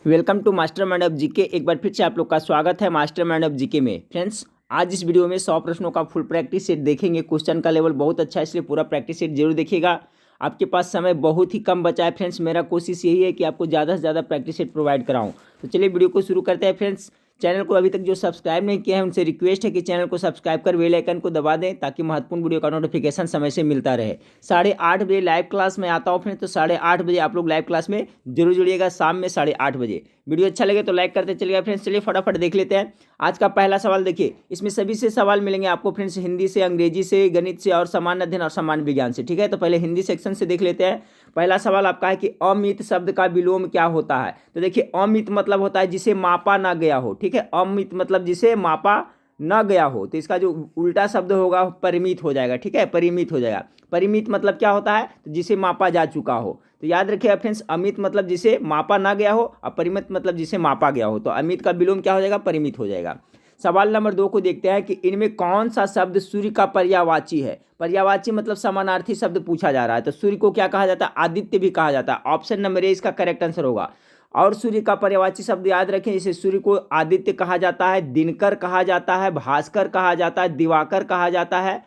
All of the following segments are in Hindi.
Welcome to master mind of GK. एक बार फिर से आप लोग का स्वागत है मास्टर माइंड ऑफ जीके में। फ्रेंड्स, आज इस वीडियो में 100 प्रश्नों का फुल प्रैक्टिस सेट देखेंगे। क्वेश्चन का लेवल बहुत अच्छा है, इसलिए पूरा प्रैक्टिस सेट जरूर देखिएगा। आपके पास समय बहुत ही कम बचा है फ्रेंड्स। मेरा कोशिश यही है कि आपको ज़्यादा से ज़्यादा प्रैक्टिस सेट प्रोवाइड कराऊँ। तो चलिए वीडियो को शुरू करते हैं फ्रेंड्स। चैनल को अभी तक जो सब्सक्राइब नहीं किया है उनसे रिक्वेस्ट है कि चैनल को सब्सक्राइब कर बेल आइकन को दबा दें, ताकि महत्वपूर्ण वीडियो का नोटिफिकेशन समय से मिलता रहे। 8:30 बजे लाइव क्लास में आता हूँ फ्रेंड्स, तो 8:30 बजे आप लोग लाइव क्लास में जरूर जुड़िएगा। शाम में 8:30 बजे। वीडियो अच्छा लगे तो लाइक करते चलिएगा फ्रेंड्स। चलिए फटाफट देख लेते हैं। आज का पहला सवाल देखिए, इसमें सभी से सवाल मिलेंगे आपको फ्रेंड्स, हिंदी से, अंग्रेजी से, गणित से और सामान्य अध्ययन और सामान्य विज्ञान से। ठीक है, तो पहले हिंदी सेक्शन से देख लेते हैं। पहला सवाल आपका है कि अमित शब्द का विलोम क्या होता है। तो देखिए, अमित मतलब होता है जिसे मापा ना गया हो। ठीक है, अमित मतलब जिसे मापा न गया हो, तो इसका जो उल्टा शब्द होगा परिमित हो जाएगा। ठीक है, परिमित हो जाएगा। परिमित मतलब क्या होता है, तो जिसे मापा जा चुका हो। तो याद रखिएगा फ्रेंड्स, अमित मतलब जिसे मापा ना गया हो और परिमित मतलब जिसे मापा गया हो। तो अमित का विलोम क्या हो जाएगा, परिमित हो जाएगा। सवाल नंबर 2 को देखते हैं कि इनमें कौन सा शब्द सूर्य का पर्यायवाची है। पर्यायवाची मतलब समानार्थी शब्द पूछा जा रहा है। तो सूर्य को क्या कहा जाता है, आदित्य भी कहा जाता है। ऑप्शन नंबर ए इसका करेक्ट आंसर होगा। और सूर्य का पर्यायवाची शब्द याद रखें, जैसे सूर्य को आदित्य कहा जाता है, दिनकर कहा जाता है, भास्कर कहा जाता है, दिवाकर कहा जाता है,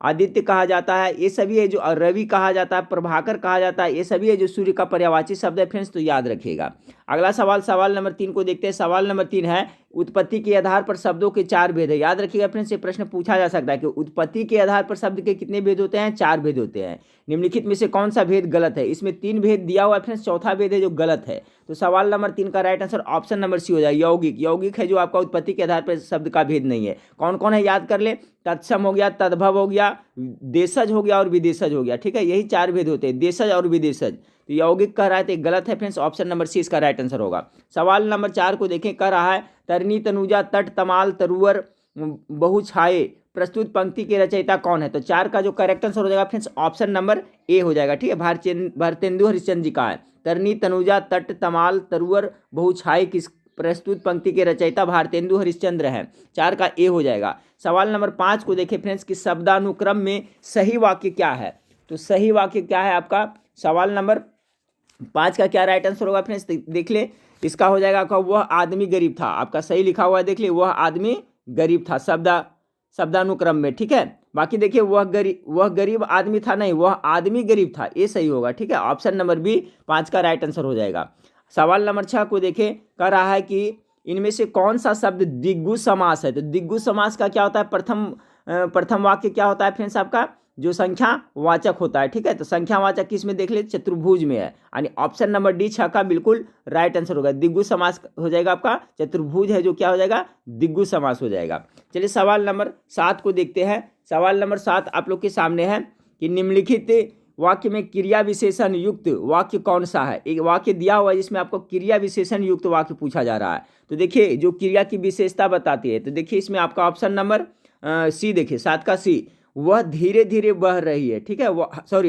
आदित्य कहा जाता है। ये सभी है जो रवि कहा जाता है, प्रभाकर कहा जाता है। ये सभी है जो सूर्य का पर्यायवाची शब्द है फ्रेंड्स, तो याद रखिएगा। अगला सवाल, सवाल नंबर 3 को देखते हैं। सवाल नंबर 3 है, उत्पत्ति के आधार पर शब्दों के 4 भेद है। याद रखिएगा फ्रेंड्स, ये प्रश्न पूछा जा सकता है कि उत्पत्ति के आधार पर शब्द के कितने भेद होते हैं, 4 भेद होते हैं। निम्नलिखित में से कौन सा भेद गलत है। इसमें 3 भेद दिया हुआ है फ्रेंड्स, चौथा भेद है जो गलत है। तो सवाल नंबर 3 का right answer option number C हो जाए, यौगिक। यौगिक है जो आपका उत्पत्ति के आधार पर शब्द का भेद नहीं है। कौन कौन है याद कर ले, तत्सम हो गया, तद्भव हो गया, देशज हो गया और विदेशज हो गया। ठीक है, यही 4 भेद होते हैं, देशज और विदेशज। तो यौगिक कह रहा है तो गलत है फ्रेंड्स, ऑप्शन नंबर सी इसका राइट आंसर होगा। सवाल नंबर 4 को देखें, कह रहा है तरनी तनुजा तट तमाल तरुवर बहु छाए प्रस्तुत पंक्ति के रचयिता कौन है। तो 4 का जो करेक्ट आंसर हो जाएगा फ्रेंड्स, ऑप्शन नंबर ए हो जाएगा। ठीक है, भारतेंदु हरिश्चंद्र जी का है। तरनी तनुजा तट तमाल तरुवर बहु छाए किस प्रस्तुत पंक्ति के रचयिता भारतेंदु हरिश्चंद्र हैं। 4 का ए हो जाएगा। सवाल नंबर 5 को देखें फ्रेंड्स कि शब्दानुक्रम में सही वाक्य क्या है। तो सही वाक्य क्या है आपका, सवाल नंबर 5 का क्या राइट आंसर होगा फ्रेंड्स, देख ले। इसका हो जाएगा आपका वह आदमी गरीब था। आपका सही लिखा हुआ है, देख ले, वह आदमी गरीब था शब्दानुक्रम में। ठीक है, बाकी देखिए वह गरीब आदमी था, नहीं, वह आदमी गरीब था, ये सही होगा। ठीक है, ऑप्शन नंबर बी 5 का राइट आंसर हो जाएगा। सवाल नंबर 6 को देखें, कह रहा है कि इनमें से कौन सा शब्द द्विगु समास है। तो द्विगु समास का क्या होता है, प्रथम वाक्य क्या होता है फ्रेंड्स आपका, जो संख्या वाचक होता है। ठीक है, तो संख्या वाचक किस में देख ले, चतुर्भुज में है। यानी ऑप्शन नंबर डी 6 का बिल्कुल राइट आंसर होगा। द्विगु समास हो जाएगा आपका, चतुर्भुज है जो क्या हो जाएगा, द्विगु समास हो जाएगा। चलिए सवाल नंबर 7 को देखते हैं। सवाल नंबर 7 आप लोग के सामने है कि निम्नलिखित वाक्य में क्रिया विशेषण युक्त वाक्य कौन सा है। एक वाक्य दिया हुआ है जिसमें आपको क्रिया विशेषण युक्त वाक्य पूछा जा रहा है। तो देखिए जो क्रिया की विशेषता बताती है, तो देखिए इसमें आपका ऑप्शन नंबर सी देखिए, 7 का सी, वह धीरे धीरे बह रही है। ठीक है,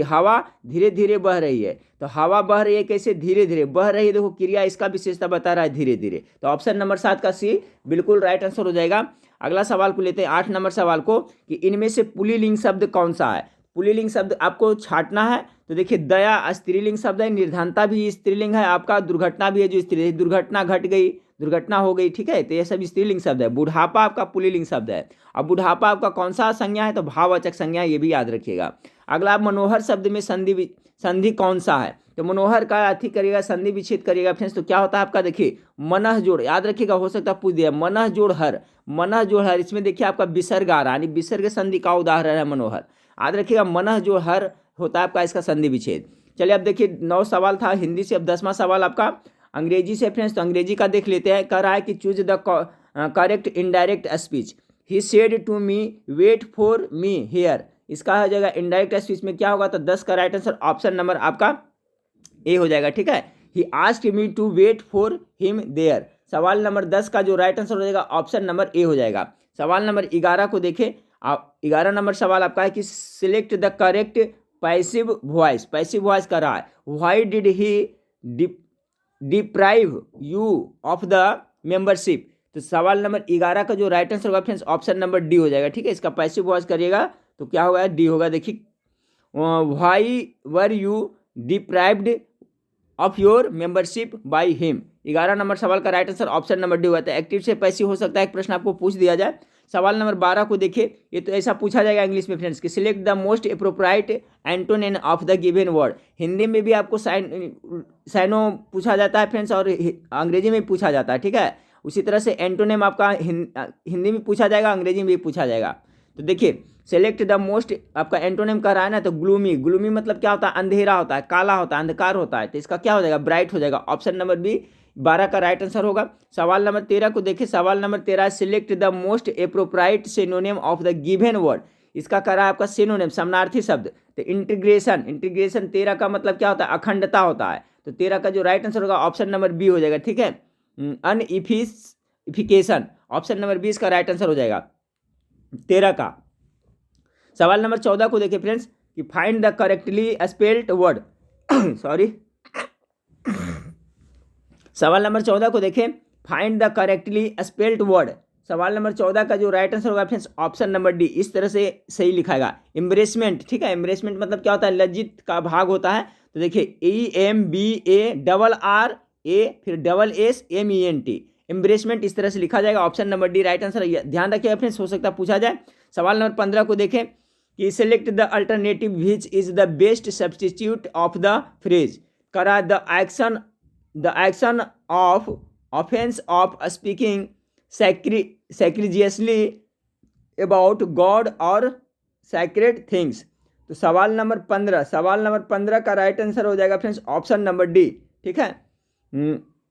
हवा धीरे धीरे बह रही है। तो हवा बह रही है कैसे, धीरे धीरे बह रही है। देखो क्रिया इसका विशेषता बता रहा है धीरे धीरे। तो ऑप्शन नंबर 7 का सी बिल्कुल राइट आंसर हो जाएगा। अगला सवाल को लेते हैं, 8 नंबर सवाल को, कि इनमें से पुल्लिंग शब्द कौन सा है। पुल्लिंग शब्द आपको छांटना है। तो देखिए दया स्त्रीलिंग शब्द है, निर्धनता भी स्त्रीलिंग है, आपका दुर्घटना भी है जो स्त्रीलिंग, दुर्घटना घट गई, दुर्घटना हो गई। ठीक है, तो ये सब स्त्रीलिंग शब्द है। बुढ़ापा आपका पुल्लिंग शब्द है। अब बुढ़ापा आपका कौन सा संज्ञा है, तो भाववाचक संज्ञा, ये भी याद रखिएगा। अगला मनोहर शब्द में संधि कौन सा है। तो मनोहर का अति करिएगा, संधि विच्छेद करिएगा फ्रेंड्स, तो क्या होता है आपका, देखिए मनः जोड़, याद रखिएगा, हो सकता है पूछ दिया, मनः जोड़ हर, मनः जोड़ हर, इसमें देखिए आपका विसर्ग आ रहा है, यानी विसर्ग संधि का उदाहरण है मनोहर। याद रखिएगा मनः जोड़ हर होता है आपका इसका संधि विच्छेद। चलिए अब देखिए 9 सवाल था हिंदी से। अब 10वां सवाल आपका अंग्रेजी से फ्रेंड्स, तो अंग्रेजी का देख लेते हैं। कह रहा है कि choose the correct indirect speech. He said to me wait for me here. इसका हो जाएगा इनडायरेक्ट स्पीच में क्या होगा, तो 10 का राइट आंसर ऑप्शन नंबर आपका ए हो जाएगा। ठीक है, he asked me to wait for him there. सवाल नंबर 10 का जो राइट आंसर हो जाएगा ऑप्शन नंबर ए हो जाएगा। सवाल नंबर 11 को देखें। आप 11 नंबर सवाल आपका है कि select the correct passive voice. Passive voice कर रहा है, why did he deprive you of the membership. तो सवाल नंबर 11 का जो राइट आंसर होगा फ्रेंड्स ऑप्शन नंबर डी हो जाएगा। ठीक है, इसका पैसिव वॉइस करिएगा तो क्या होगा, डी होगा। देखिए why were you deprived of your membership by him, 11 number सवाल का right answer option number D हुआ था। एक्टिव से पैसिव हो सकता है, एक प्रश्न आपको पूछ दिया जाए। सवाल नंबर 12 को देखिए, ये तो ऐसा पूछा जाएगा इंग्लिश में फ्रेंड्स कि select the most appropriate antonym of the given word. Hindi में भी आपको साइनो पूछा जाता है फ्रेंड्स, और अंग्रेजी में भी पूछा जाता है, ठीक है। उसी तरह से एंटोनिम आपका हिंदी में पूछा जाएगा, अंग्रेजी में भी पूछा जाएगा। तो देखिए, सेलेक्ट द मोस्ट, आपका एंटोनिम कह रहा है ना, तो ग्लूमी, ग्लूमी मतलब क्या होता है, अंधेरा होता है, काला होता है, अंधकार होता है, तो इसका क्या हो जाएगा, ब्राइट हो जाएगा। ऑप्शन नंबर बी 12 का राइट आंसर होगा। सवाल नंबर 13 को देखिए, सवाल number 13, select the most appropriate synonym of the given word. इसका कह रहा है आपका सिनोनिम, समानार्थी शब्द। तो इंटीग्रेशन, इंटीग्रेशन 13 का मतलब क्या होता है, अखंडता होता है। तो 13 का जो राइट आंसर होगा ऑप्शन नंबर बी हो जाएगा, ठीक है। अनइफिकेशन, ऑप्शन नंबर बी इसका राइट आंसर हो जाएगा 13 का। सवाल नंबर 14 को देखिए फ्रेंड्स कि find the correctly spelled word sorry. सवाल नंबर 14 को देखें, find the correctly spelled word. सवाल नंबर 14 का जो राइट आंसर होगा फ्रेंड्स ऑप्शन नंबर डी, इस तरह से सही लिखाएगा, एम्ब्रेसमेंट, ठीक है। एम्ब्रेसमेंट मतलब क्या होता है, लज्जित का भाग होता है। तो देखिए EMBARR फिर SSMENT, एम्ब्रेसमेंट इस तरह से लिखा जाएगा। Option number D right answer, ध्यान रखिएगा फ्रेंड्स, हो सकता है पूछा जाए। सवाल नंबर 15 को देखें कि select the alternative which is the best substitute of the phrase. करा the action of offence of speaking sacrilegiously about God और सैक्रेड थिंग्स। तो सवाल नंबर 15 का राइट आंसर हो जाएगा फ्रेंड्स ऑप्शन नंबर डी, ठीक है,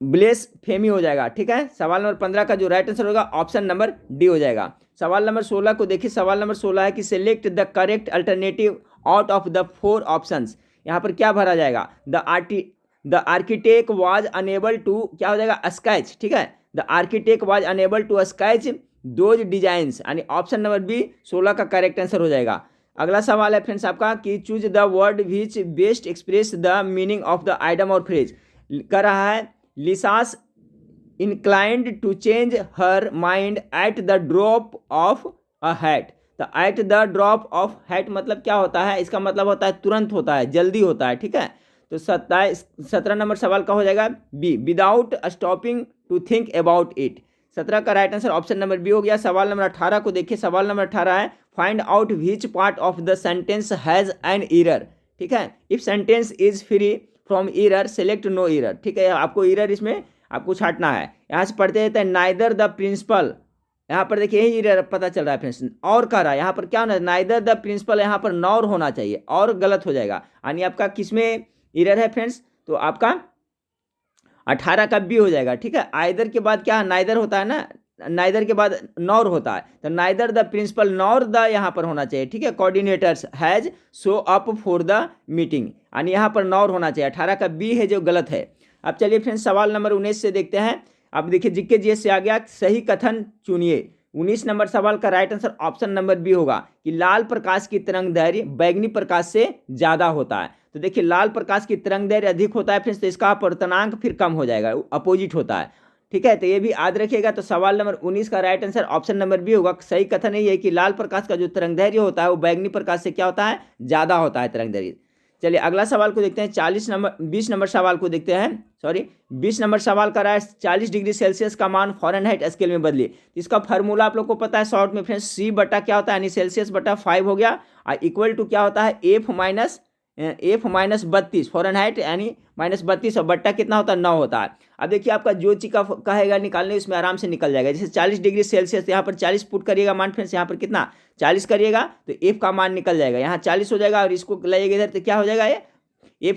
ब्लेसफेमी हो जाएगा, ठीक है। सवाल नंबर 15 का जो राइट आंसर होगा ऑप्शन नंबर डी हो जाएगा। सवाल नंबर 16 को देखिए, सवाल नंबर 16 है कि select the correct alternative out of the 4 options. यहाँ पर क्या भरा जाएगा, the architect was unable to, क्या हो जाएगा, स्केच, ठीक है। The architect was unable to sketch those designs, यानी ऑप्शन नंबर बी 16 का करेक्ट आंसर हो जाएगा। अगला सवाल है फ्रेंड्स आपका कि choose the word which best express the meaning of the item और फ्रेज। कर रहा है लिसास inclined to change her mind at the drop of a hat। तो at the drop of hat मतलब क्या होता है, इसका मतलब होता है तुरंत होता है, जल्दी होता है, ठीक है। तो 17 नंबर सवाल का हो जाएगा B, without stopping to think about it. 17 का right answer option number B हो गया। सवाल नंबर 18 को देखिए, सवाल नंबर 18 है find out which part of the sentence has an error, ठीक है। If sentence is free from error select no error, ठीक है। आपको एरर इसमें आपको छाटना है। यहाँ से पढ़ते रहते हैं नाइदर द प्रिंसिपल, यहाँ पर देखिए यही एरर पता चल रहा है फ्रेंड्स, और कह रहा है यहाँ पर क्या होना है, नाइदर द प्रिंसिपल, यहाँ पर नॉर होना चाहिए, और गलत हो जाएगा, यानी आपका किसमें एरर है फ्रेंड्स, तो आपका 18 का बी हो जाएगा, ठीक है। आइदर के बाद क्या नाइदर होता है ना, नाइदर के बाद नॉर होता है, तो neither the principal nor the यहाँ पर होना चाहिए, ठीक है। Coordinators has show up for the meeting, यानी यहाँ पर नॉर होना चाहिए, 18 का बी है जो गलत है। अब चलिए फ्रेंड्स सवाल नंबर 19 से देखते हैं। अब देखिए जीके जीएस से आ गया, सही कथन चुनिए। 19 नंबर सवाल का right answer option number B होगा कि लाल प्रकाश की तरंग दैर्घ्य बैगनी प्रकाश से ज़्यादा होता है। तो देखिए लाल प्रकाश की तरंग दैर्घ्य अधिक होता है फ्रेंड्स, तो इसका अपवर्तनांक फिर कम हो जाएगा, अपोजिट होता है, ठीक है। तो ये भी याद रखिएगा। तो सवाल नंबर 19 का right answer option number B होगा। सही कथन यही है कि लाल प्रकाश का जो तरंग दैर्घ्य होता है वो बैगनी प्रकाश से क्या होता है, ज़्यादा होता है तरंग दैर्घ्य। चलिए अगला सवाल को देखते हैं। 20 नंबर सवाल को देखते हैं। 20 नंबर सवाल का राय 40 डिग्री सेल्सियस का मान फ़ारेनहाइट स्केल में बदलिए। इसका फार्मूला आप लोग को पता है शॉर्ट में फ्रेंड्स, सी बटा क्या होता है, यानी सेल्सियस बटा 5 हो गया, और इक्वल टू क्या होता है एफ माइनस 32 फ़ारेनहाइट, यानी -32, और बट्टा कितना होता है 9 होता है। अब देखिए आपका जो चीज़ का कहेगा निकालने उसमें आराम से निकल जाएगा। जैसे 40 डिग्री सेल्सियस, यहाँ पर 40 पुट करिएगा मान फ्रेंड्स, यहाँ पर कितना 40 करिएगा तो एफ का मान निकल जाएगा, यहाँ 40 हो जाएगा, और इसको लाइएगा इधर तो क्या हो जाएगा, ये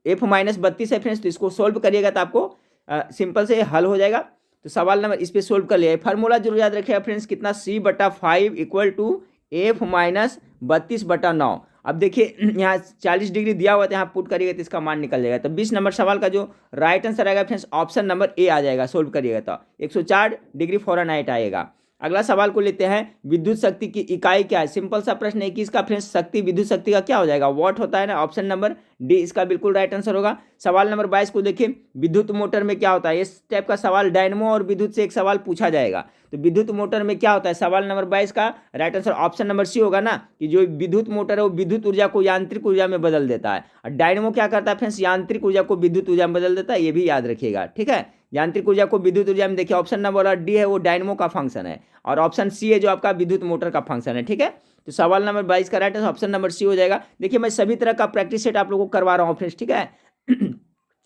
एफ माइनस 32 है फ्रेंड्स। तो इसको सोल्व करिएगा तो आपको सिंपल से हल हो जाएगा। तो सवाल नंबर इस पर सोल्व कर लिया। फार्मूला जरूर याद रखिएगा फ्रेंड्स, कितना C/5 equal to F minus 32/9। अब देखिए यहाँ 40 डिग्री दिया हुआ है, तो यहाँ पुट करिएगा तो इसका मान निकल जाएगा। तो 20 नंबर सवाल का जो राइट आंसर आएगा फ्रेंड्स ऑप्शन नंबर ए आ जाएगा, सोल्व करिएगा तो 104 डिग्री फ़ारेनहाइट आएगा। अगला सवाल को लेते हैं, विद्युत शक्ति की इकाई क्या है। सिंपल सा प्रश्न है कि इसका फ्रेंड्स शक्ति, विद्युत शक्ति का क्या हो जाएगा, वॉट होता है ना, ऑप्शन नंबर डी इसका बिल्कुल राइट आंसर होगा। सवाल नंबर 22 को देखिए, विद्युत मोटर में क्या होता है। इस टाइप का सवाल डायनमो और विद्युत से एक सवाल पूछा जाएगा। तो विद्युत मोटर में क्या होता है, सवाल नंबर 22 का right answer option number C होगा ना, कि जो विद्युत मोटर है वो विद्युत ऊर्जा को यांत्रिक ऊर्जा में बदल देता है, और डायनमो क्या करता है फ्रेंड्स, यांत्रिक ऊर्जा को विद्युत ऊर्जा में बदल देता है, ये भी याद रखिएगा, ठीक है। यांत्रिक ऊर्जा को विद्युत ऊर्जा में देखिए ऑप्शन नंबर डी है वो डायनमो का फंक्शन है, और ऑप्शन सी है जो आपका विद्युत मोटर का फंक्शन है। ठीक है, तो सवाल नंबर 22 का right answer option number C हो जाएगा। देखिए मैं सभी तरह का प्रैक्टिस सेट आप लोगों को करवा रहा हूँ फ्रेंड्स। ठीक है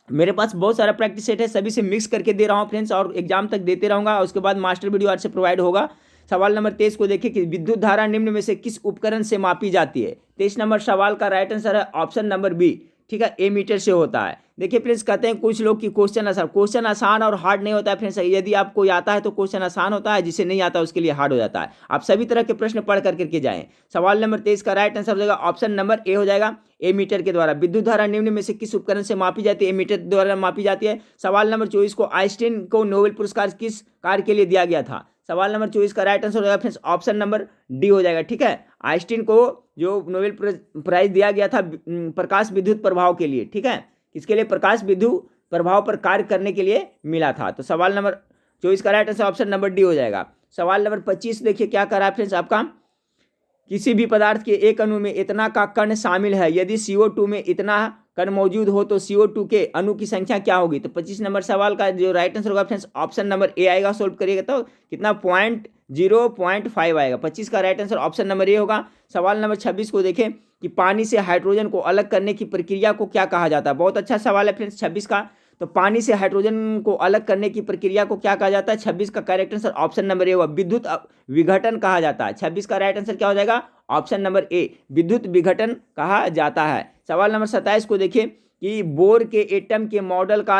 मेरे पास बहुत सारा प्रैक्टिस सेट है, सभी से मिक्स करके दे रहा हूँ फ्रेंड्स, और एग्जाम तक देते रहूँगा। उसके बाद मास्टर वीडियो आज से प्रोवाइड होगा। सवाल नंबर 23 को देखिए कि विद्युत धारा निम्न में से किस उपकरण से मापी जाती है। 23 नंबर सवाल का राइट आंसर है ऑप्शन नंबर बी। ठीक है, एमीटर से होता है। देखिए फ्रेंड्स कहते हैं कुछ लोग कि क्वेश्चन आसान और हार्ड नहीं होता है फ्रेंड्स। यदि आपको आता है तो क्वेश्चन आसान होता है, जिसे नहीं आता उसके लिए हार्ड हो जाता है। आप सभी तरह के प्रश्न पढ़ करके जाएं। सवाल नंबर 23 का राइट आंसर हो जाएगा ऑप्शन नंबर ए हो जाएगा, एमीटर के द्वारा। विद्युत धारा निम्न में से किस उपकरण से मापी जाती है? एमीटर द्वारा मापी जाती है। सवाल नंबर 24 को आइंस्टीन को नोबेल पुरस्कार किस कार्य के लिए दिया गया था? सवाल नंबर 24 का राइट आंसर हो जाएगा फ्रेंड्स ऑप्शन नंबर डी हो जाएगा। ठीक है, आइंस्टीन को जो नोबेल प्राइज दिया गया था प्रकाश विद्युत प्रभाव के लिए। ठीक है, किसके लिए? प्रकाश विद्युत प्रभाव पर कार्य करने के लिए मिला था। तो सवाल नंबर 24 का right answer option number D हो जाएगा। सवाल नंबर 25 देखिए क्या कर रहा है फ्रेंड्स आपका, किसी भी पदार्थ के एक अणु में इतना का कण शामिल है, यदि CO2 में इतना कण मौजूद हो तो CO2 के अणु की संख्या क्या होगी? तो 25 नंबर सवाल का जो राइट आंसर होगा फ्रेंड्स ऑप्शन नंबर ए आएगा। सोल्व करिएगा तो कितना 0.5 आएगा। 25 का right answer option number A होगा। सवाल नंबर 26 को देखें कि पानी से हाइड्रोजन को अलग करने की प्रक्रिया को क्या कहा जाता है? बहुत अच्छा सवाल है फ्रेंड्स 26 का। तो पानी से हाइड्रोजन को अलग करने की प्रक्रिया को क्या कहा जाता है? 26 का correct answer option number A होगा, विद्युत विघटन कहा जाता है। 26 का राइट आंसर क्या हो जाएगा? ऑप्शन नंबर ए, विद्युत विघटन कहा जाता है। सवाल नंबर 27 को देखिए कि बोर के एटम के मॉडल का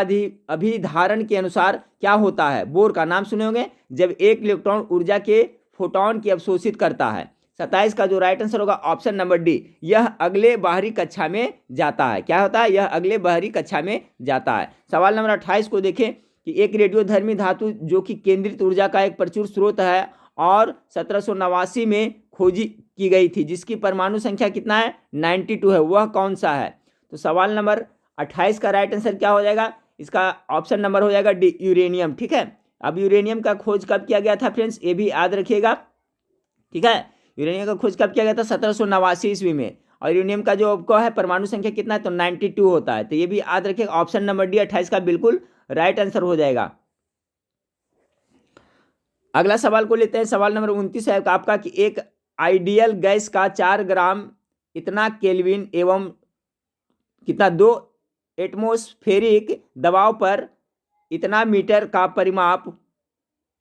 अभिधारण के अनुसार क्या होता है? बोर का नाम सुने होंगे, जब एक इलेक्ट्रॉन ऊर्जा के फोटोन की अवशोषित करता है। 27 का जो राइट आंसर होगा ऑप्शन नंबर डी, यह अगले बाहरी कक्षा में जाता है। क्या होता है? यह अगले बाहरी कक्षा में जाता है। सवाल नंबर 28 को देखें कि एक रेडियोधर्मी धातु जो कि केंद्रित ऊर्जा का एक प्रचुर स्रोत है और 1789 में खोजी की गई थी, जिसकी परमाणु संख्या कितना है? 92 है, वह कौन सा है? तो सवाल नंबर 28 का राइट आंसर क्या हो जाएगा? इसका ऑप्शन नंबर हो जाएगा डी, यूरेनियम। ठीक है, अब यूरेनियम का खोज कब किया गया था फ्रेंड्स? ये भी याद रखिएगा। ठीक है, यूरेनियम का खोज कब किया गया था? 1789 ईस्वी में। और यूरेनियम का जो आपको है परमाणु संख्या कितना है? तो 92 होता है। तो ये भी याद रखिएगा, ऑप्शन नंबर डी 28 का बिल्कुल राइट आंसर हो जाएगा। अगला सवाल को लेते हैं। सवाल नंबर 29 है आपका कि एक आइडियल गैस का 4 ग्राम इतना केल्विन एवं कितना 2 एटमॉस्फेरिक दबाव पर इतना मीटर का परिमाप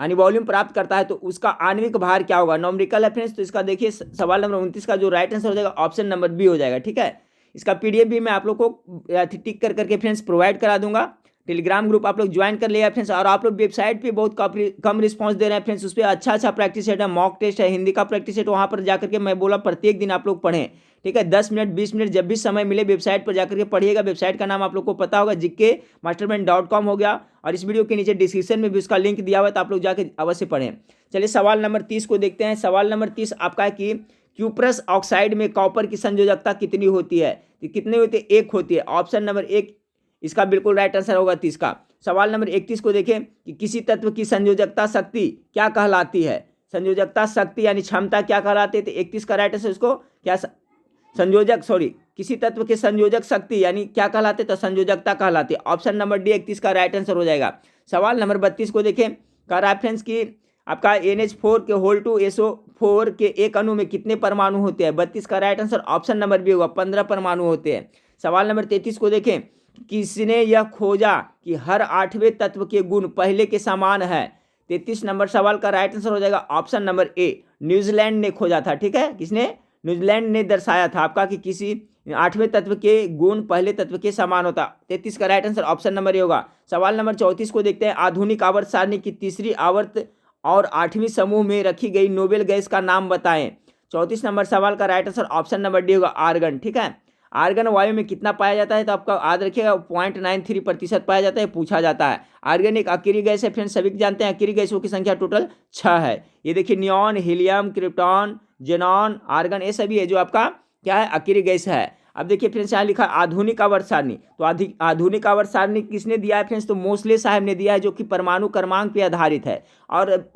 यानी वॉल्यूम प्राप्त करता है, तो उसका आणविक भार क्या होगा? नॉमरिकल है फ्रेंड्स। तो इसका देखिए सवाल नंबर 29 का जो राइट आंसर हो जाएगा ऑप्शन नंबर बी हो जाएगा। ठीक है, इसका PDF भी मैं आप लोग को टिक कर करके फ्रेंड्स प्रोवाइड करा दूंगा। टेलीग्राम ग्रुप आप लोग ज्वाइन कर लिया फ्रेंड्स। और आप लोग वेबसाइट पे बहुत कम रिस्पांस दे रहे हैं फ्रेंड्स, उस पर अच्छा प्रैक्टिस सेट है, मॉक टेस्ट है, हिंदी का प्रैक्टिस सेट, वहाँ पर जाकर के मैं बोला प्रत्येक दिन आप लोग पढ़ें। ठीक है, 10 मिनट 20 मिनट जब भी समय मिले वेबसाइट पर जाकर के पढ़िएगा। वेबसाइट का नाम आप लोग को पता होगा, GKmastermind.com हो गया, और इस वीडियो के नीचे डिस्क्रिप्शन में भी उसका लिंक दिया हुआ है, तो आप लोग जाकर अवश्य पढ़ें। चलिए सवाल नंबर 30 को देखते हैं। सवाल नंबर 30 आपका है कि क्यूप्रस ऑक्साइड में कॉपर की संयोजकता कितनी होती है? कितनी होती है? 1 होती है। ऑप्शन नंबर 1 इसका बिल्कुल राइट आंसर होगा 30 का। सवाल नंबर 31 को देखें कि किसी तत्व की संयोजकता शक्ति क्या कहलाती है? संयोजकता शक्ति यानी क्षमता क्या कहलाती है? तो 31 का राइट आंसर इसको क्या किसी तत्व के संयोजक शक्ति यानी क्या कहलाते? तो संयोजकता कहलाती है। ऑप्शन नंबर डी 31 का राइट आंसर हो जाएगा। सवाल नंबर 32 को देखें, का रेफरेंस की आपका NH4 के होल टू SO4 के एक अणु में कितने परमाणु होते हैं? 32 का right answer option number B होगा, 15 परमाणु होते हैं। सवाल नंबर 33 को देखें, किसने यह खोजा कि हर 8वें तत्व के गुण पहले के समान है? 33 नंबर सवाल का राइट आंसर हो जाएगा ऑप्शन नंबर ए, न्यूजीलैंड ने खोजा था। ठीक है, किसने? न्यूजीलैंड ने दर्शाया था आपका कि किसी 8वें तत्व के गुण पहले तत्व के समान होता। 33 का right answer option number A होगा। सवाल नंबर 34 को देखते हैं। आधुनिक आवर्त सारणी की तीसरी आवर्त और 8वीं समूह में रखी गई नोबेल गैस का नाम बताएं। 34 नंबर सवाल का right answer option number D होगा, आर्गन। ठीक है, आर्गन वायु में कितना पाया जाता है? तो आपका याद रखिएगा 0.93% पाया जाता है, पूछा जाता है। आर्गन एक अकेली गैस है फ्रेंड्स, सभी जानते हैं। अकेली गैसों की संख्या टोटल 6 है। ये देखिए neon, helium, krypton, xenon, argon, ये सभी है जो आपका क्या है? अकेली गैस है। अब देखिए फ्रेंड्स यहाँ लिखा आधुनिक आवर्त सारणी। तो आधुनिक आवर्त सारणी किसने दिया है फ्रेंड्स? तो मोसले साहब ने दिया है, जो कि परमाणु क्रमांक पे आधारित है। और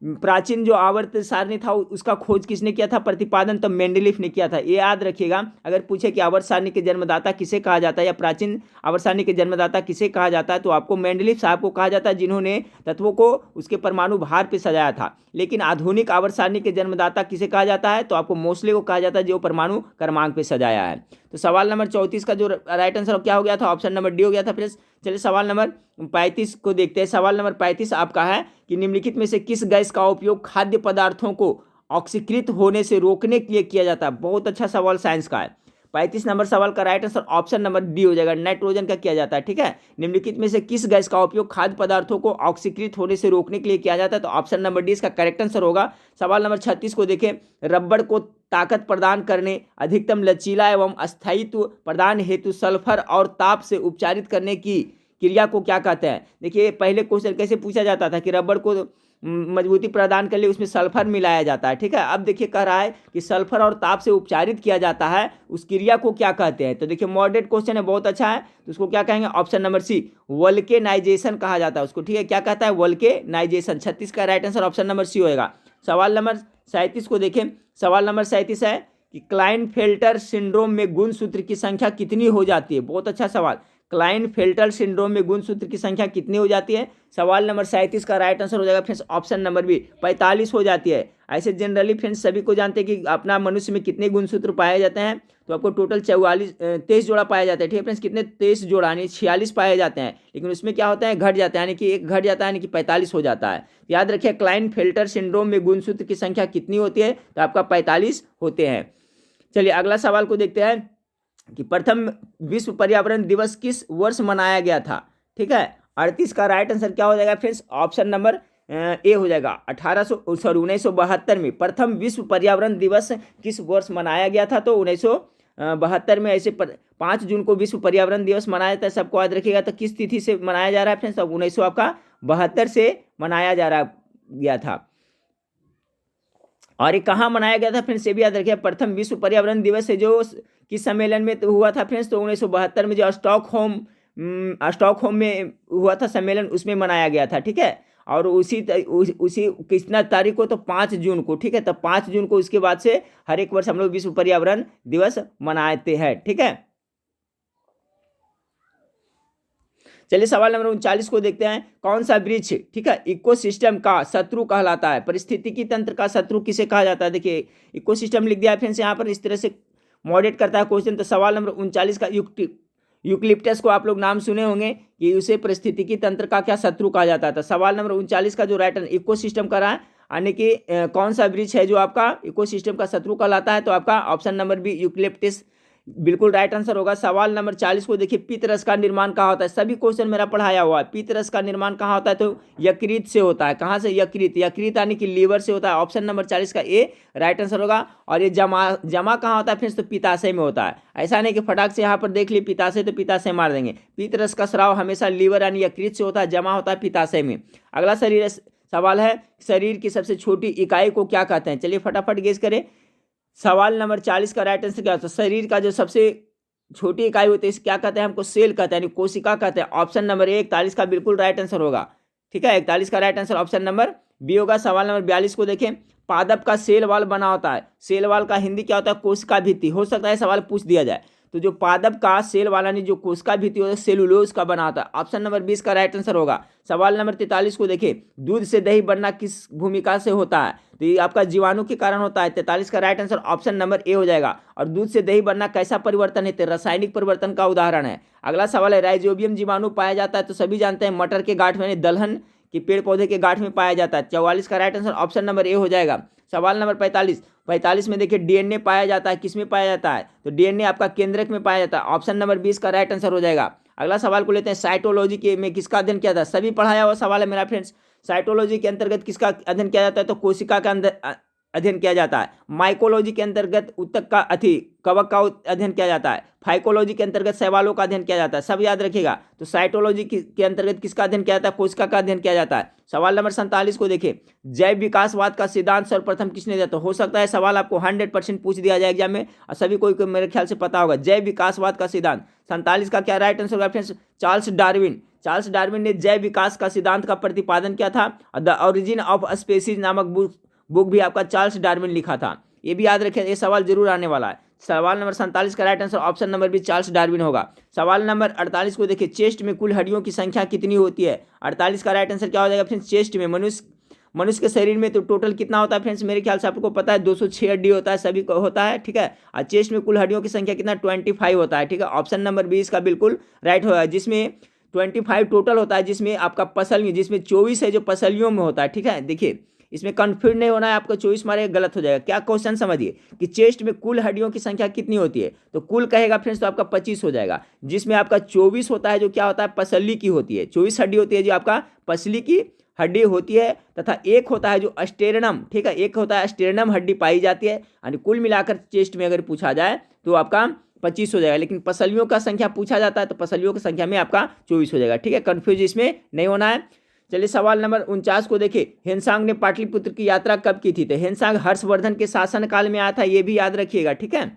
प्राचीन जो आवर्त सारणी था उसका खोज किसने किया था, प्रतिपादन तो मेंडलीफ ने किया था। ये याद रखिएगा। अगर पूछे कि आवर्त सारणी के जन्मदाता किसे कहा जाता है या प्राचीन आवर्त सारणी के जन्मदाता किसे कहा जाता है, तो आपको मेंडलीफ साहब को कहा जाता है, जिन्होंने तत्वों को उसके परमाणु भार पे सजाया था। लेकिन आधुनिक आवर्त सारणी के जन्मदाता किसे कहा जाता है, तो आपको मोस्ले को कहा जाता है, जो परमाणु क्रमांक पे सजाया है। तो सवाल नंबर 34 का जो राइट आंसर क्या हो गया था, ऑप्शन नंबर डी हो गया था फ्रेंड्स। चलिए सवाल नंबर 35 को देखते हैं। सवाल नंबर 35 आपका है कि निम्नलिखित में से किस गैस का उपयोग खाद्य पदार्थों को ऑक्सीकृत होने से रोकने के लिए किया जाता है। बहुत अच्छा सवाल साइंस का है। 35 नंबर सवाल का right answer option number D हो जाएगा, नाइट्रोजन का किया जाता है। ठीक है, निम्नलिखित में से किस गैस का उपयोग खाद्य पदार्थों को ऑक्सीकृत होने से रोकने के लिए किया जाता है, तो ऑप्शन नंबर डी इसका करेक्ट आंसर होगा। सवाल नंबर 36 को देखें। रबड़ को ताकत प्रदान करने, अधिकतम लचीला एवं स्थायित्व प्रदान हेतु सल्फर और ताप से उपचारित करने की क्रिया को क्या कहते हैं। देखिए पहले क्वेश्चन कैसे पूछा जाता था कि रबड़ को मजबूती प्रदान के लिए उसमें सल्फर मिलाया जाता है। ठीक है, अब देखिए कह रहा है कि सल्फर और ताप से उपचारित किया जाता है, उस क्रिया को क्या कहते हैं। तो देखिए मॉडरेट क्वेश्चन है, बहुत अच्छा है, तो उसको क्या कहेंगे, ऑप्शन नंबर सी वल्केनाइजेशन कहा जाता है उसको। ठीक है, क्या कहता है, वल्केनाइजेशन। 36 का right answer option number C होगा। सवाल नंबर 37 को देखें। सवाल नंबर 37 है कि क्लाइनफेल्टर सिंड्रोम में गुणसूत्र की संख्या कितनी हो जाती है। बहुत अच्छा सवाल। क्लाइनफेल्टर सिंड्रोम में गुणसूत्र की संख्या कितनी हो जाती है। सवाल नंबर 37 का राइट आंसर हो जाएगा फ्रेंड्स ऑप्शन नंबर बी, 45 हो जाती है। ऐसे जनरली फ्रेंड्स सभी को जानते हैं कि अपना मनुष्य में कितने गुणसूत्र पाए जाते हैं, तो आपको टोटल 23 जोड़ा पाया जाता है। ठीक है फ्रेंड्स, कितने 23 जोड़ा यानी 46 पाए जाते हैं, लेकिन उसमें क्या होता है, घट जाता है, यानी कि एक घट जाता है, यानी कि 45 हो जाता है। याद रखिए क्लाइनफेल्टर सिंड्रोम में गुणसूत्र की संख्या कितनी होती है, तो आपका 45 होते हैं। चलिए अगला सवाल को देखते हैं कि प्रथम विश्व पर्यावरण दिवस किस वर्ष मनाया गया था। ठीक है, 38 का राइट आंसर क्या हो जाएगा फ्रेंड्स, ऑप्शन नंबर ए हो जाएगा। 1972 में प्रथम विश्व पर्यावरण दिवस किस वर्ष मनाया गया था, तो 1972 में। ऐसे 5 जून को विश्व पर्यावरण दिवस मनाया था, सबको याद रखिएगा। तो किस तिथि से मनाया जा रहा है फ्रेंड्स, 1972 से मनाया जा रहा गया था। और ये कहाँ मनाया गया था फ्रेंड्स, ये भी याद रखिए। प्रथम विश्व पर्यावरण दिवस है जो किस सम्मेलन में तो हुआ था फ्रेंड्स, तो 1972 में जो स्टॉकहोम में हुआ था सम्मेलन, उसमें मनाया गया था। ठीक है, और उसी कितना तारीख को, तो 5 जून को। ठीक है, तो 5 जून को उसके बाद से हर एक वर्ष हम लोग विश्व पर्यावरण दिवस मनाते हैं। ठीक है, चलिए सवाल नंबर 39 को देखते हैं। कौन सा वृक्ष, ठीक है, इकोसिस्टम का शत्रु कहलाता है। परिस्थितिकी तंत्र का शत्रु किसे कहा जाता है। देखिए इकोसिस्टम लिख दिया है फ्रेंड्स यहाँ पर, इस तरह से मॉडरेट करता है क्वेश्चन। तो सवाल नंबर 39 का यूक्लिप्टस को आप लोग नाम सुने होंगे कि उसे परिस्थितिकी तंत्र का क्या शत्रु कहा जाता था। सवाल नंबर 39 का जो राइट इकोसिस्टम का रहा है, यानी कि कौन सा वृक्ष है जो आपका इकोसिस्टम का शत्रु कहलाता है, तो आपका ऑप्शन नंबर बी यूक्लिप्टस बिल्कुल राइट आंसर होगा। सवाल नंबर 40 को देखिए। पित्त रस का निर्माण कहाँ होता है, सभी क्वेश्चन मेरा पढ़ाया हुआ है। पित्त रस का निर्माण कहाँ होता है, तो यकृत से होता है। कहाँ से, यकृत यानी कि लीवर से होता है। ऑप्शन नंबर 40 का ए राइट आंसर होगा। और ये जमा कहाँ होता है फ्रेंड्स, तो पित्ताशय में होता है। ऐसा नहीं कि फटाक से यहाँ पर देख लिए पित्ताशय, तो पित्ताशय मार देंगे। पित्त रस का स्राव हमेशा लीवर यानी यकृत से होता है, जमा होता है पित्ताशय में। अगला सवाल है, शरीर की सबसे छोटी इकाई को क्या कहते हैं। चलिए फटाफट गेस करें। सवाल नंबर 40 का राइट आंसर क्या होता है, शरीर का जो सबसे छोटी इकाई होती है इसे क्या कहते हैं, हमको सेल कहते हैं, यानी कोशिका कहते हैं। ऑप्शन नंबर ए 41 का बिल्कुल राइट आंसर होगा। ठीक है, 41 का right answer option number B होगा। सवाल नंबर 42 को देखें। पादप का सेल वाल बना होता है, सेल वाल का हिंदी क्या होता है, कोशिका भित्ति। हो सकता है सवाल पूछ दिया जाए, तो जो पादप का सेल वाला नहीं, जो कोशिका भित्ति होता है, सेलुलोज का बना होता है। ऑप्शन नंबर 20 का राइट आंसर होगा। सवाल नंबर 43 को देखिए। दूध से दही बनना किस भूमिका से होता है, तो ये आपका जीवाणु के कारण होता है। 43 का right answer option number A हो जाएगा। और दूध से दही बनना कैसा परिवर्तन है, तो रासायनिक परिवर्तन का उदाहरण है। अगला सवाल है, राइजोबियम जीवाणु पाया जाता है, तो सभी जानते हैं मटर के गांठ में, दलहन कि पेड़ पौधे के गांठ में पाया जाता है। 44 का right answer option number A हो जाएगा। सवाल नंबर 45 में देखिए डीएनए पाया जाता है, किसमें पाया जाता है, तो डीएनए आपका केंद्रक में पाया जाता है। ऑप्शन नंबर 20 का राइट आंसर हो जाएगा। अगला सवाल को लेते हैं। साइटोलॉजी के में किसका अध्ययन किया था, सभी पढ़ाया हुआ सवाल है मेरा फ्रेंड्स। साइटोलॉजी के अंतर्गत किसका अध्ययन किया जाता है, तो कोशिका के अंदर अध्ययन किया जाता है। माइकोलॉजी के अंतर्गत ऊतक का कवक का अध्ययन किया जाता है। फाइकोलॉजी के अंतर्गत शैवालों का अध्ययन किया जाता है। सब याद रखिएगा। तो साइटोलॉजी के अंतर्गत किसका अध्ययन किया जाता है? कोशिका का अध्ययन किया जाता है। सवाल नंबर 47 को देखिए, जैव विकासवाद का सिद्धांत सर्वप्रथम किसने दिया? तो हो सकता है सवाल आपको 100% पूछ दिया जाए एग्जाम में, और सभी को मेरे ख्याल से पता होगा। जैव विकासवाद का सिद्धांत 47 का क्या राइट आंसर होगा friends? Charles Darwin. Charles Darwin ने जैव विकास का सिद्धांत का प्रतिपादन किया था। द ओरिजिन ऑफ स्पीसीज नामक बुक भी आपका चार्ल्स डार्विन लिखा था। ये भी याद रखें, ये सवाल जरूर आने वाला है। सवाल नंबर 47 का right answer option number B Charles Darwin होगा। सवाल नंबर 48 को देखिए, चेस्ट में कुल हड्डियों की संख्या कितनी होती है? 48 का राइट आंसर क्या हो जाएगा फ्रेंड्स? चेस्ट में, मनुष्य के शरीर में तो टोटल कितना होता है फ्रेंड्स? मेरे ख्याल से आपको पता है 206 हड्डी होता है, सभी को होता है, ठीक है। और चेस्ट में कुल हड्डियों की संख्या कितना? 25 होता है, ठीक है। ऑप्शन नंबर बी इसका बिल्कुल राइट होगा, जिसमें 25 टोटल होता है, जिसमें आपका पसलियों, जिसमें 24 है जो पसलियों में होता है, ठीक है। देखिए इसमें कंफ्यूज नहीं होना है आपका, 24 मारे गलत हो जाएगा। क्या क्वेश्चन समझिए कि चेस्ट में कुल हड्डियों की संख्या कितनी होती है? तो कुल कहेगा फ्रेंड्स तो आपका 25 हो जाएगा, जिसमें आपका 24 होता है जो क्या होता है? पसली की होती है। 24 हड्डी होती है जो आपका पसली की हड्डी होती है, तथा एक होता है जो स्टेरनम, ठीक है, एक होता है स्टेरनम हड्डी पाई जाती है। यानी कुल मिलाकर चेस्ट में अगर पूछा जाए तो आपका 25 हो जाएगा, लेकिन पसलियों का संख्या पूछा जाता है तो पसलियों की संख्या में आपका 24 हो जाएगा, ठीक है। कंफ्यूज इसमें नहीं होना है। चलिए सवाल नंबर 49 को देखिए, हेनसांग ने पाटलिपुत्र की यात्रा कब की थी? तो हेनसांग हर्षवर्धन के शासनकाल में आया था, ये भी याद रखिएगा, ठीक है।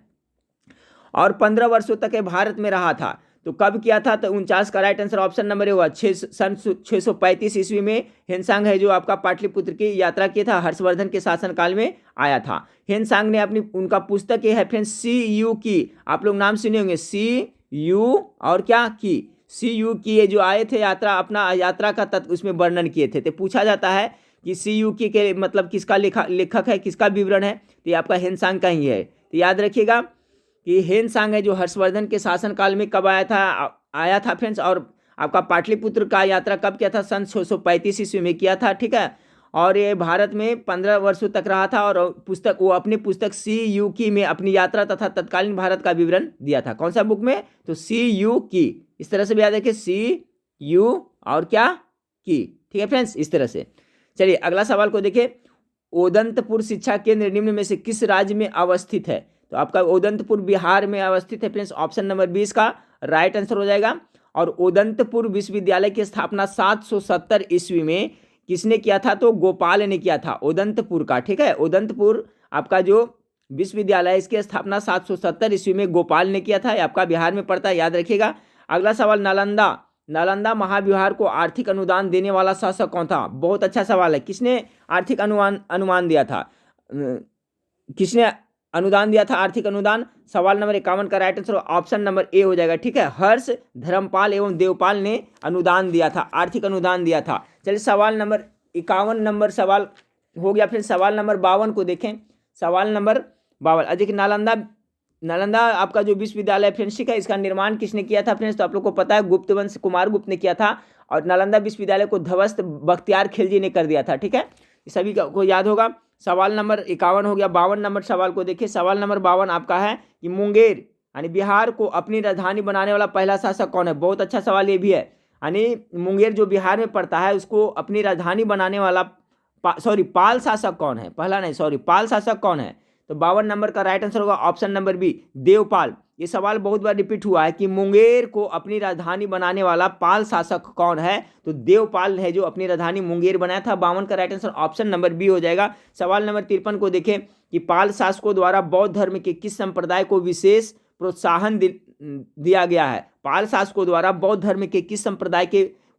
और 15 वर्षों तक ये भारत में रहा था। तो कब किया था? तो 49 का राइट आंसर ऑप्शन नंबर होगा सन 635 ईस्वी में हेनसांग है जो आपका पाटलिपुत्र की यात्रा किया था, हर्षवर्धन के शासनकाल में आया था। हेनसांग ने अपनी उनका पुस्तक ये है फ्रेंड्स CU की, आप लोग नाम सुने होंगे, CU और क्या की, CU की, ये जो आए थे यात्रा, अपना यात्रा का तत्व उसमें वर्णन किए थे। तो पूछा जाता है कि CU की के मतलब किसका लेखक है, किसका विवरण है? तो ये आपका हेनसांग का ही है। तो याद रखिएगा कि हेनसांग है जो हर्षवर्धन के शासनकाल में कब आया था फ्रेंड्स, और आपका पाटलिपुत्र का यात्रा कब किया था? सन 635 ईस्वी में किया था, ठीक है। और ये भारत में 15 वर्षों तक रहा था, और वो अपनी पुस्तक CU की में अपनी यात्रा तथा तत्कालीन भारत का विवरण दिया था। कौन सा बुक में? तो CU की, इस तरह से भी याद रखिए, CU और क्या की, ठीक है फ्रेंड्स, इस तरह से। चलिए अगला सवाल को देखिए, उदंतपुर शिक्षा केंद्र निम्न में से किस राज्य में अवस्थित है? तो आपका उदंतपुर बिहार में अवस्थित है फ्रेंड्स, ऑप्शन नंबर 20 का राइट आंसर हो जाएगा। और उदंतपुर विश्वविद्यालय की स्थापना 770 ईस्वी में किसने किया था? तो गोपाल ने किया था, उदंतपुर का, ठीक है। उदंतपुर आपका जो विश्वविद्यालय है इसकी स्थापना 770 ईस्वी में गोपाल ने किया था, ये आपका बिहार में पड़ता है, याद रखिएगा। अगला सवाल, नालंदा महाविहार को आर्थिक अनुदान देने वाला शासक कौन था? बहुत अच्छा सवाल है। किसने आर्थिक अनुमान दिया था? किसने अनुदान दिया था, आर्थिक अनुदान? सवाल नंबर 51 का right answer option number A हो जाएगा, ठीक है। हर्ष, धर्मपाल एवं देवपाल ने अनुदान दिया था, आर्थिक अनुदान दिया था। चलिए सवाल नंबर 51 नंबर सवाल हो गया। फिर सवाल नंबर 52 को देखें। सवाल नंबर 52, देखिए नालंदा आपका जो विश्वविद्यालय फ्रेंड्स, ठीक है, इसका निर्माण किसने किया था फ्रेंड्स? तो आप लोग को पता है गुप्त वंश कुमार गुप्त ने किया था, और नालंदा विश्वविद्यालय को ध्वस्त बख्तियार खिलजी ने कर दिया था, ठीक है। सभी को याद होगा। सवाल नंबर 51 हो गया। 52 नंबर सवाल को देखिए। सवाल नंबर 52 आपका है कि मुंगेर यानी बिहार को अपनी राजधानी बनाने वाला पहला शासक कौन है? बहुत अच्छा सवाल ये भी है। यानी मुंगेर जो बिहार में पड़ता है उसको अपनी राजधानी बनाने वाला पाल शासक कौन है? पहला नहीं, पाल शासक कौन है? तो 52 नंबर का राइट आंसर होगा ऑप्शन नंबर बी, देवपाल। ये सवाल बहुत बार रिपीट हुआ है कि मुंगेर को अपनी राजधानी बनाने वाला पाल शासक कौन है? तो देवपाल है जो अपनी राजधानी मुंगेर बनाया था। 52 का right answer option number B हो जाएगा। सवाल नंबर 53 को देखें कि पाल शासकों द्वारा बौद्ध धर्म के किस संप्रदाय को विशेष प्रोत्साहन दिया गया है? पाल शासकों द्वारा बौद्ध धर्म के किस संप्रदाय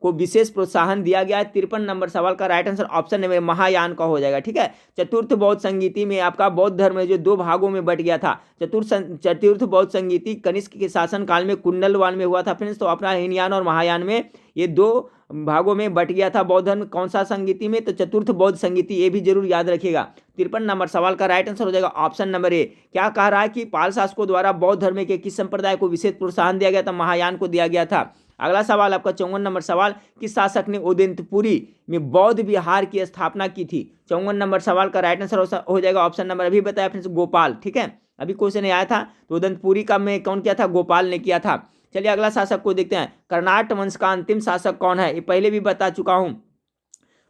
को विशेष प्रोत्साहन दिया गया है? 53 नंबर सवाल का right answer option number Mahayana का हो जाएगा, ठीक है। चतुर्थ बौद्ध संगीति में आपका बौद्ध धर्म जो 2 भागों में बट गया था। चतुर्थ बौद्ध संगीति कनिष्क के शासन काल में कुंडलवान में हुआ था फ्रेंड्स। तो अपना हीनयान और महायान में ये 2 भागों में बट गया था बौद्ध धर्म। कौन सा संगीति में? तो चतुर्थ बौद्ध संगीति, ये भी जरूर याद रखिएगा। 53 नंबर सवाल का राइट आंसर हो जाएगा ऑप्शन नंबर ए। क्या कह रहा है कि पाल शासकों द्वारा बौद्ध धर्म के किस संप्रदाय को विशेष प्रोत्साहन दिया गया था? महायान को दिया गया था। अगला सवाल आपका 54 नंबर सवाल, किस शासक ने उदयंतपुरी में बौद्ध विहार की स्थापना की थी? 54 नंबर सवाल का राइट आंसर हो जाएगा ऑप्शन नंबर, अभी बताया फ्रेंड्स, गोपाल, ठीक है। अभी क्वेश्चन आया था तो उदयंतपुरी का में कौन किया था? गोपाल ने किया था। चलिए अगला शासक को देखते हैं। कर्नाट वंश का अंतिम शासक कौन है? ये पहले भी बता चुका हूं।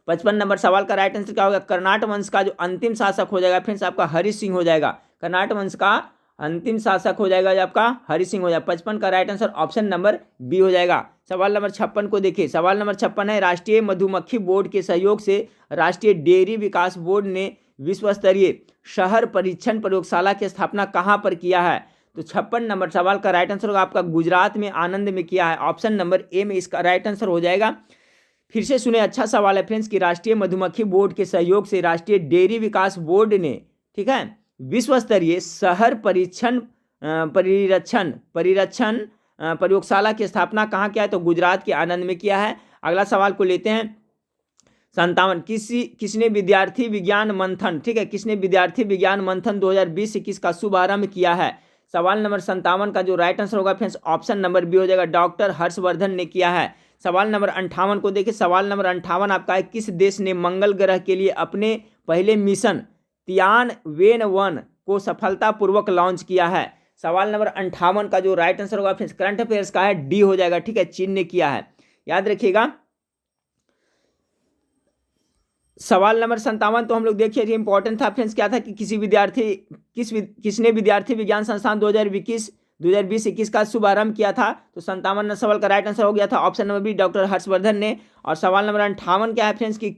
55 नंबर सवाल का राइट आंसर क्या होगा, कर्नाट वंश का जो अंतिम शासक हो जाएगा फ्रेंड्स आपका हरि सिंह हो जाएगा। कर्नाट वंश का अंतिम शासक हो जाएगा जो आपका हरि सिंह हो जाएगा। 55 का right answer option number B हो जाएगा। सवाल नंबर 56 को देखिए। सवाल नंबर 56 है, राष्ट्रीय मधुमक्खी बोर्ड के सहयोग से राष्ट्रीय डेयरी विकास बोर्ड ने विश्व स्तरीय शहर परीक्षण प्रयोगशाला की स्थापना कहाँ पर किया है। तो 56 नंबर सवाल का राइट आंसर होगा आपका गुजरात में आनंद में किया है। ऑप्शन नंबर ए में इसका राइट आंसर हो जाएगा। फिर से सुने, अच्छा सवाल है फ्रेंड्स कि राष्ट्रीय मधुमक्खी बोर्ड के सहयोग से राष्ट्रीय डेयरी विकास बोर्ड ने, ठीक है, विश्व स्तरीय शहर परिरक्षण प्रयोगशाला की स्थापना कहाँ किया है, तो गुजरात के आनंद में किया है। अगला सवाल को लेते हैं। 57 किसने विद्यार्थी विज्ञान मंथन, ठीक है, किसने विद्यार्थी विज्ञान मंथन 2020-21 का शुभारंभ किया है। सवाल नंबर 57 का जो राइट आंसर होगा फ्रेंड्स ऑप्शन नंबर बी हो जाएगा, डॉक्टर हर्षवर्धन ने किया है। सवाल नंबर 58 को देखिए। सवाल नंबर 58 आपका है, किस देश ने मंगल ग्रह के लिए अपने पहले मिशन तियानवेन-1 को सफलतापूर्वक लॉन्च किया है। सवाल नंबर 58 का जो राइट आंसर होगा फ्रेंड्स करंट अफेयर्स का है, डी हो जाएगा, ठीक है, चीन ने किया है, याद रखिएगा। सवाल नंबर 57 तो हम लोग देखिए इंपॉर्टेंट था फ्रेंड्स, क्या था कि किसने विद्यार्थी विज्ञान संस्थान 2020-21 का शुभारंभ किया था। तो 57 सवाल का राइट आंसर हो गया था option number B, doctor Harshvardhan ने। और सवाल नंबर 58 क्या है फ्रेंड्स कि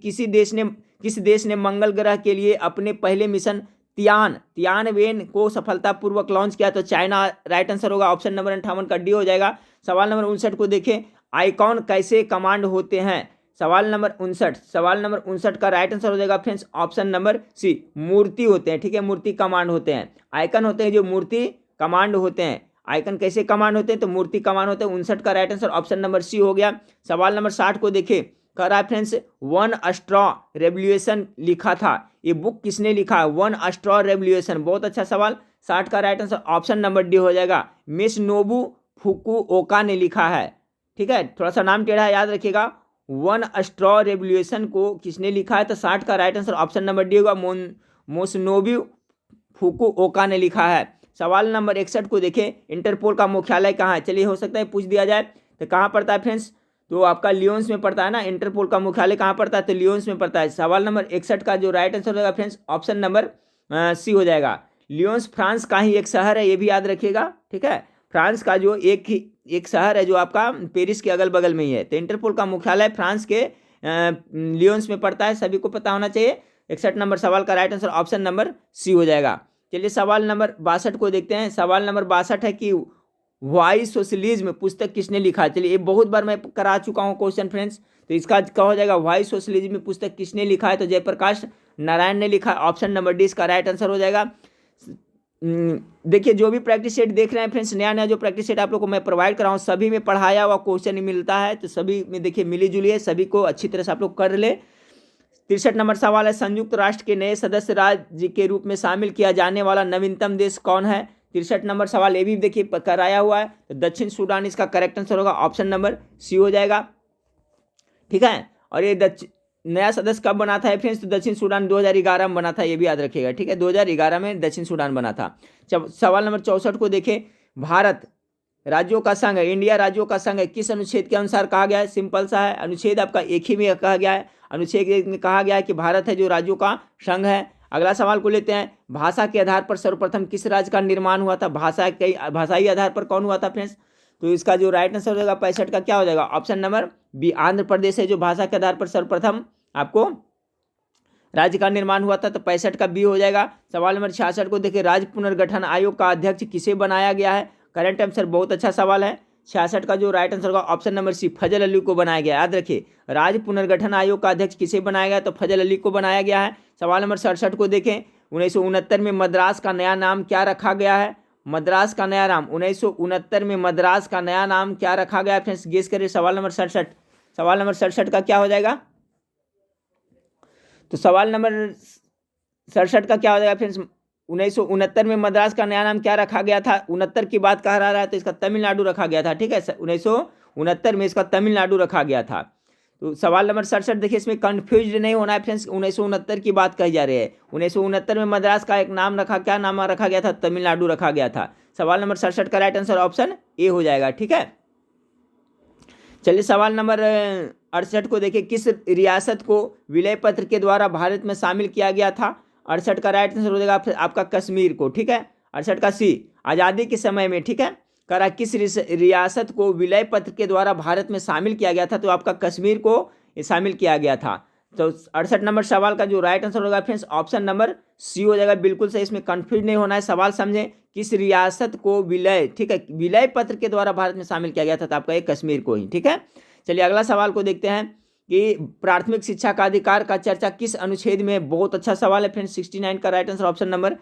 किस देश ने मंगल ग्रह के लिए अपने पहले मिशन तियानवेन को सफलतापूर्वक लॉन्च किया, तो चाइना राइट आंसर होगा। ऑप्शन नंबर 58 का डी हो जाएगा। सवाल नंबर 59 को देखें, आइकॉन कैसे कमांड होते हैं। सवाल नंबर 59 का राइट आंसर हो जाएगा फ्रेंड्स ऑप्शन नंबर सी, मूर्ति होते हैं, ठीक है, मूर्ति कमांड होते हैं। आइकन होते हैं जो मूर्ति कमांड होते हैं। आइकन कैसे कमांड होते हैं, तो मूर्ति कमांड होते हैं। 59 का right answer option number C हो गया। सवाल नंबर 60 को देखिए, कह रहा है फ्रेंड्स वन स्ट्रॉ रेवोल्यूशन लिखा था, ये बुक किसने लिखा है, वन स्ट्रॉ रेवोल्यूशन, बहुत अच्छा सवाल। 60 का right answer option number D हो जाएगा, मिस नोबू फुकुओका ने लिखा है, ठीक है, थोड़ा सा नाम टेढ़ा है, याद रखिएगा। वन स्ट्रॉ रेवोल्यूशन को किसने लिखा है, तो 60 का right answer option number D होगा, मोसनोबू फुकुओका ने लिखा है। सवाल नंबर 61 को देखें, इंटरपोल का मुख्यालय कहाँ है। चलिए हो सकता है पूछ दिया जाए, तो कहाँ पड़ता है फ्रेंड्स, तो आपका लियोन्स में पड़ता है ना। इंटरपोल का मुख्यालय कहाँ पड़ता है, तो लियोन्स में पड़ता है। सवाल नंबर 61 का जो राइट आंसर होगा फ्रेंड्स ऑप्शन नंबर सी हो जाएगा। लियोन्स फ्रांस का ही एक शहर है, ये भी याद रखिएगा, ठीक है, फ्रांस का जो एक शहर है जो आपका पेरिस के अगल बगल में ही है। तो इंटरपोल का मुख्यालय फ्रांस के लियोन्स में पड़ता है, सभी को पता होना चाहिए। 61 नंबर सवाल का right answer option number C हो जाएगा। चलिए सवाल नंबर 62 को देखते हैं। सवाल नंबर 62 है कि व्हाई सोशलिज्म पुस्तक किसने लिखा है। चलिए ये बहुत बार मैं करा चुका हूँ क्वेश्चन फ्रेंड्स, तो इसका क्या हो जाएगा, व्हाई सोशलिज्म पुस्तक किसने लिखा है, तो जयप्रकाश नारायण ने लिखा। ऑप्शन नंबर डी इसका राइट आंसर हो जाएगा। देखिए जो भी प्रैक्टिस सेट देख रहे हैं फ्रेंड्स, नया जो प्रैक्टिस सेट आप लोग को मैं प्रोवाइड कर रहा हूँ, सभी में पढ़ाया हुआ क्वेश्चन ही मिलता है, तो सभी में देखिए मिली जुली है, सभी को अच्छी तरह से आप लोग कर ले। 63 नंबर सवाल है, संयुक्त राष्ट्र के नए सदस्य राज्य के रूप में शामिल किया जाने वाला नवीनतम देश कौन है। 63 नंबर सवाल ये भी देखिए कराया हुआ है, तो दक्षिण सूडान इसका करेक्ट आंसर होगा, ऑप्शन नंबर सी हो जाएगा, ठीक है। और ये नया सदस्य कब बना था फ्रेंड्स, तो दक्षिण सूडान 2011 में बना था, ये भी याद रखिएगा, ठीक है, 2011 में दक्षिण सूडान बना था। सवाल नंबर 64 को देखें, भारत राज्यों का संघ है, इंडिया राज्यों का संघ है, किस अनुच्छेद के अनुसार कहा गया है। सिंपल सा है, अनुच्छेद आपका एक ही में कहा गया है, अनुच्छेद एक में कहा गया है कि भारत है जो राज्यों का संघ है। अगला सवाल को लेते हैं, भाषा के आधार पर सर्वप्रथम किस राज्य का निर्माण हुआ था। भाषाई आधार पर कौन हुआ था फ्रेंड्स, तो इसका जो राइट आंसर होगा 65 का क्या हो जाएगा, option number B, Andhra Pradesh है जो भाषा के आधार पर सर्वप्रथम आपको राज्य का निर्माण हुआ था, तो 65 का बी हो जाएगा। सवाल नंबर 66 को देखिए, राज्य पुनर्गठन आयोग का अध्यक्ष किसे बनाया गया है। करंट आंसर बहुत अच्छा सवाल है। 66 का जो राइट आंसर होगा ऑप्शन नंबर सी, फजल अली को बनाया गया। याद रखिए राज्य पुनर्गठन आयोग का अध्यक्ष किसे बनाया गया, तो फजल अली को बनाया गया है। सवाल नंबर 67 को देखें, 1969 में मद्रास का नया नाम क्या रखा गया है। मद्रास का नया नाम 1969 में मद्रास का नया नाम क्या रखा गया है फ्रेंड्स, गेस करिए। सवाल नंबर 67 का क्या हो जाएगा, तो सवाल नंबर 67 का क्या हो जाएगा फ्रेंड्स, 1969 में मद्रास का नया नाम क्या रखा गया था। 69 की बात कह रहा है तो इसका तमिलनाडु रखा गया था, ठीक है, 1969 में इसका तमिलनाडु रखा गया था। तो सवाल नंबर 67 देखिए, इसमें कंफ्यूज नहीं होना है फ्रेंड्स, 1969 की बात कही जा रही है। 1969 में मद्रास का एक नाम रखा, क्या नाम रखा गया था, तमिलनाडु रखा गया था। सवाल नंबर 67 का राइट आंसर ऑप्शन ए हो जाएगा, ठीक है। चलिए सवाल नंबर 68 को देखिए, किस रियासत को विलय पत्र के द्वारा भारत में शामिल किया गया था? 68 का राइट आंसर हो जाएगा आपका कश्मीर को, ठीक है। 68 का सी, आज़ादी के समय में, ठीक है, करा किस रियासत को विलय पत्र के द्वारा भारत में शामिल किया गया था? तो आपका कश्मीर को शामिल किया गया था। तो 68 नंबर सवाल का जो राइट आंसर होगा फ्रेंड्स ऑप्शन नंबर सी हो जाएगा, बिल्कुल सही। इसमें कंफ्यूज नहीं होना है, सवाल समझें। किस रियासत को विलय, ठीक है, विलय पत्र के द्वारा भारत में शामिल किया गया था? तो आपका एक कश्मीर को ही, ठीक है। चलिए अगला सवाल को देखते हैं कि प्राथमिक शिक्षा का अधिकार का चर्चा किस अनुच्छेद में? बहुत अच्छा सवाल है फ्रेंड्स। 69 का right answer option number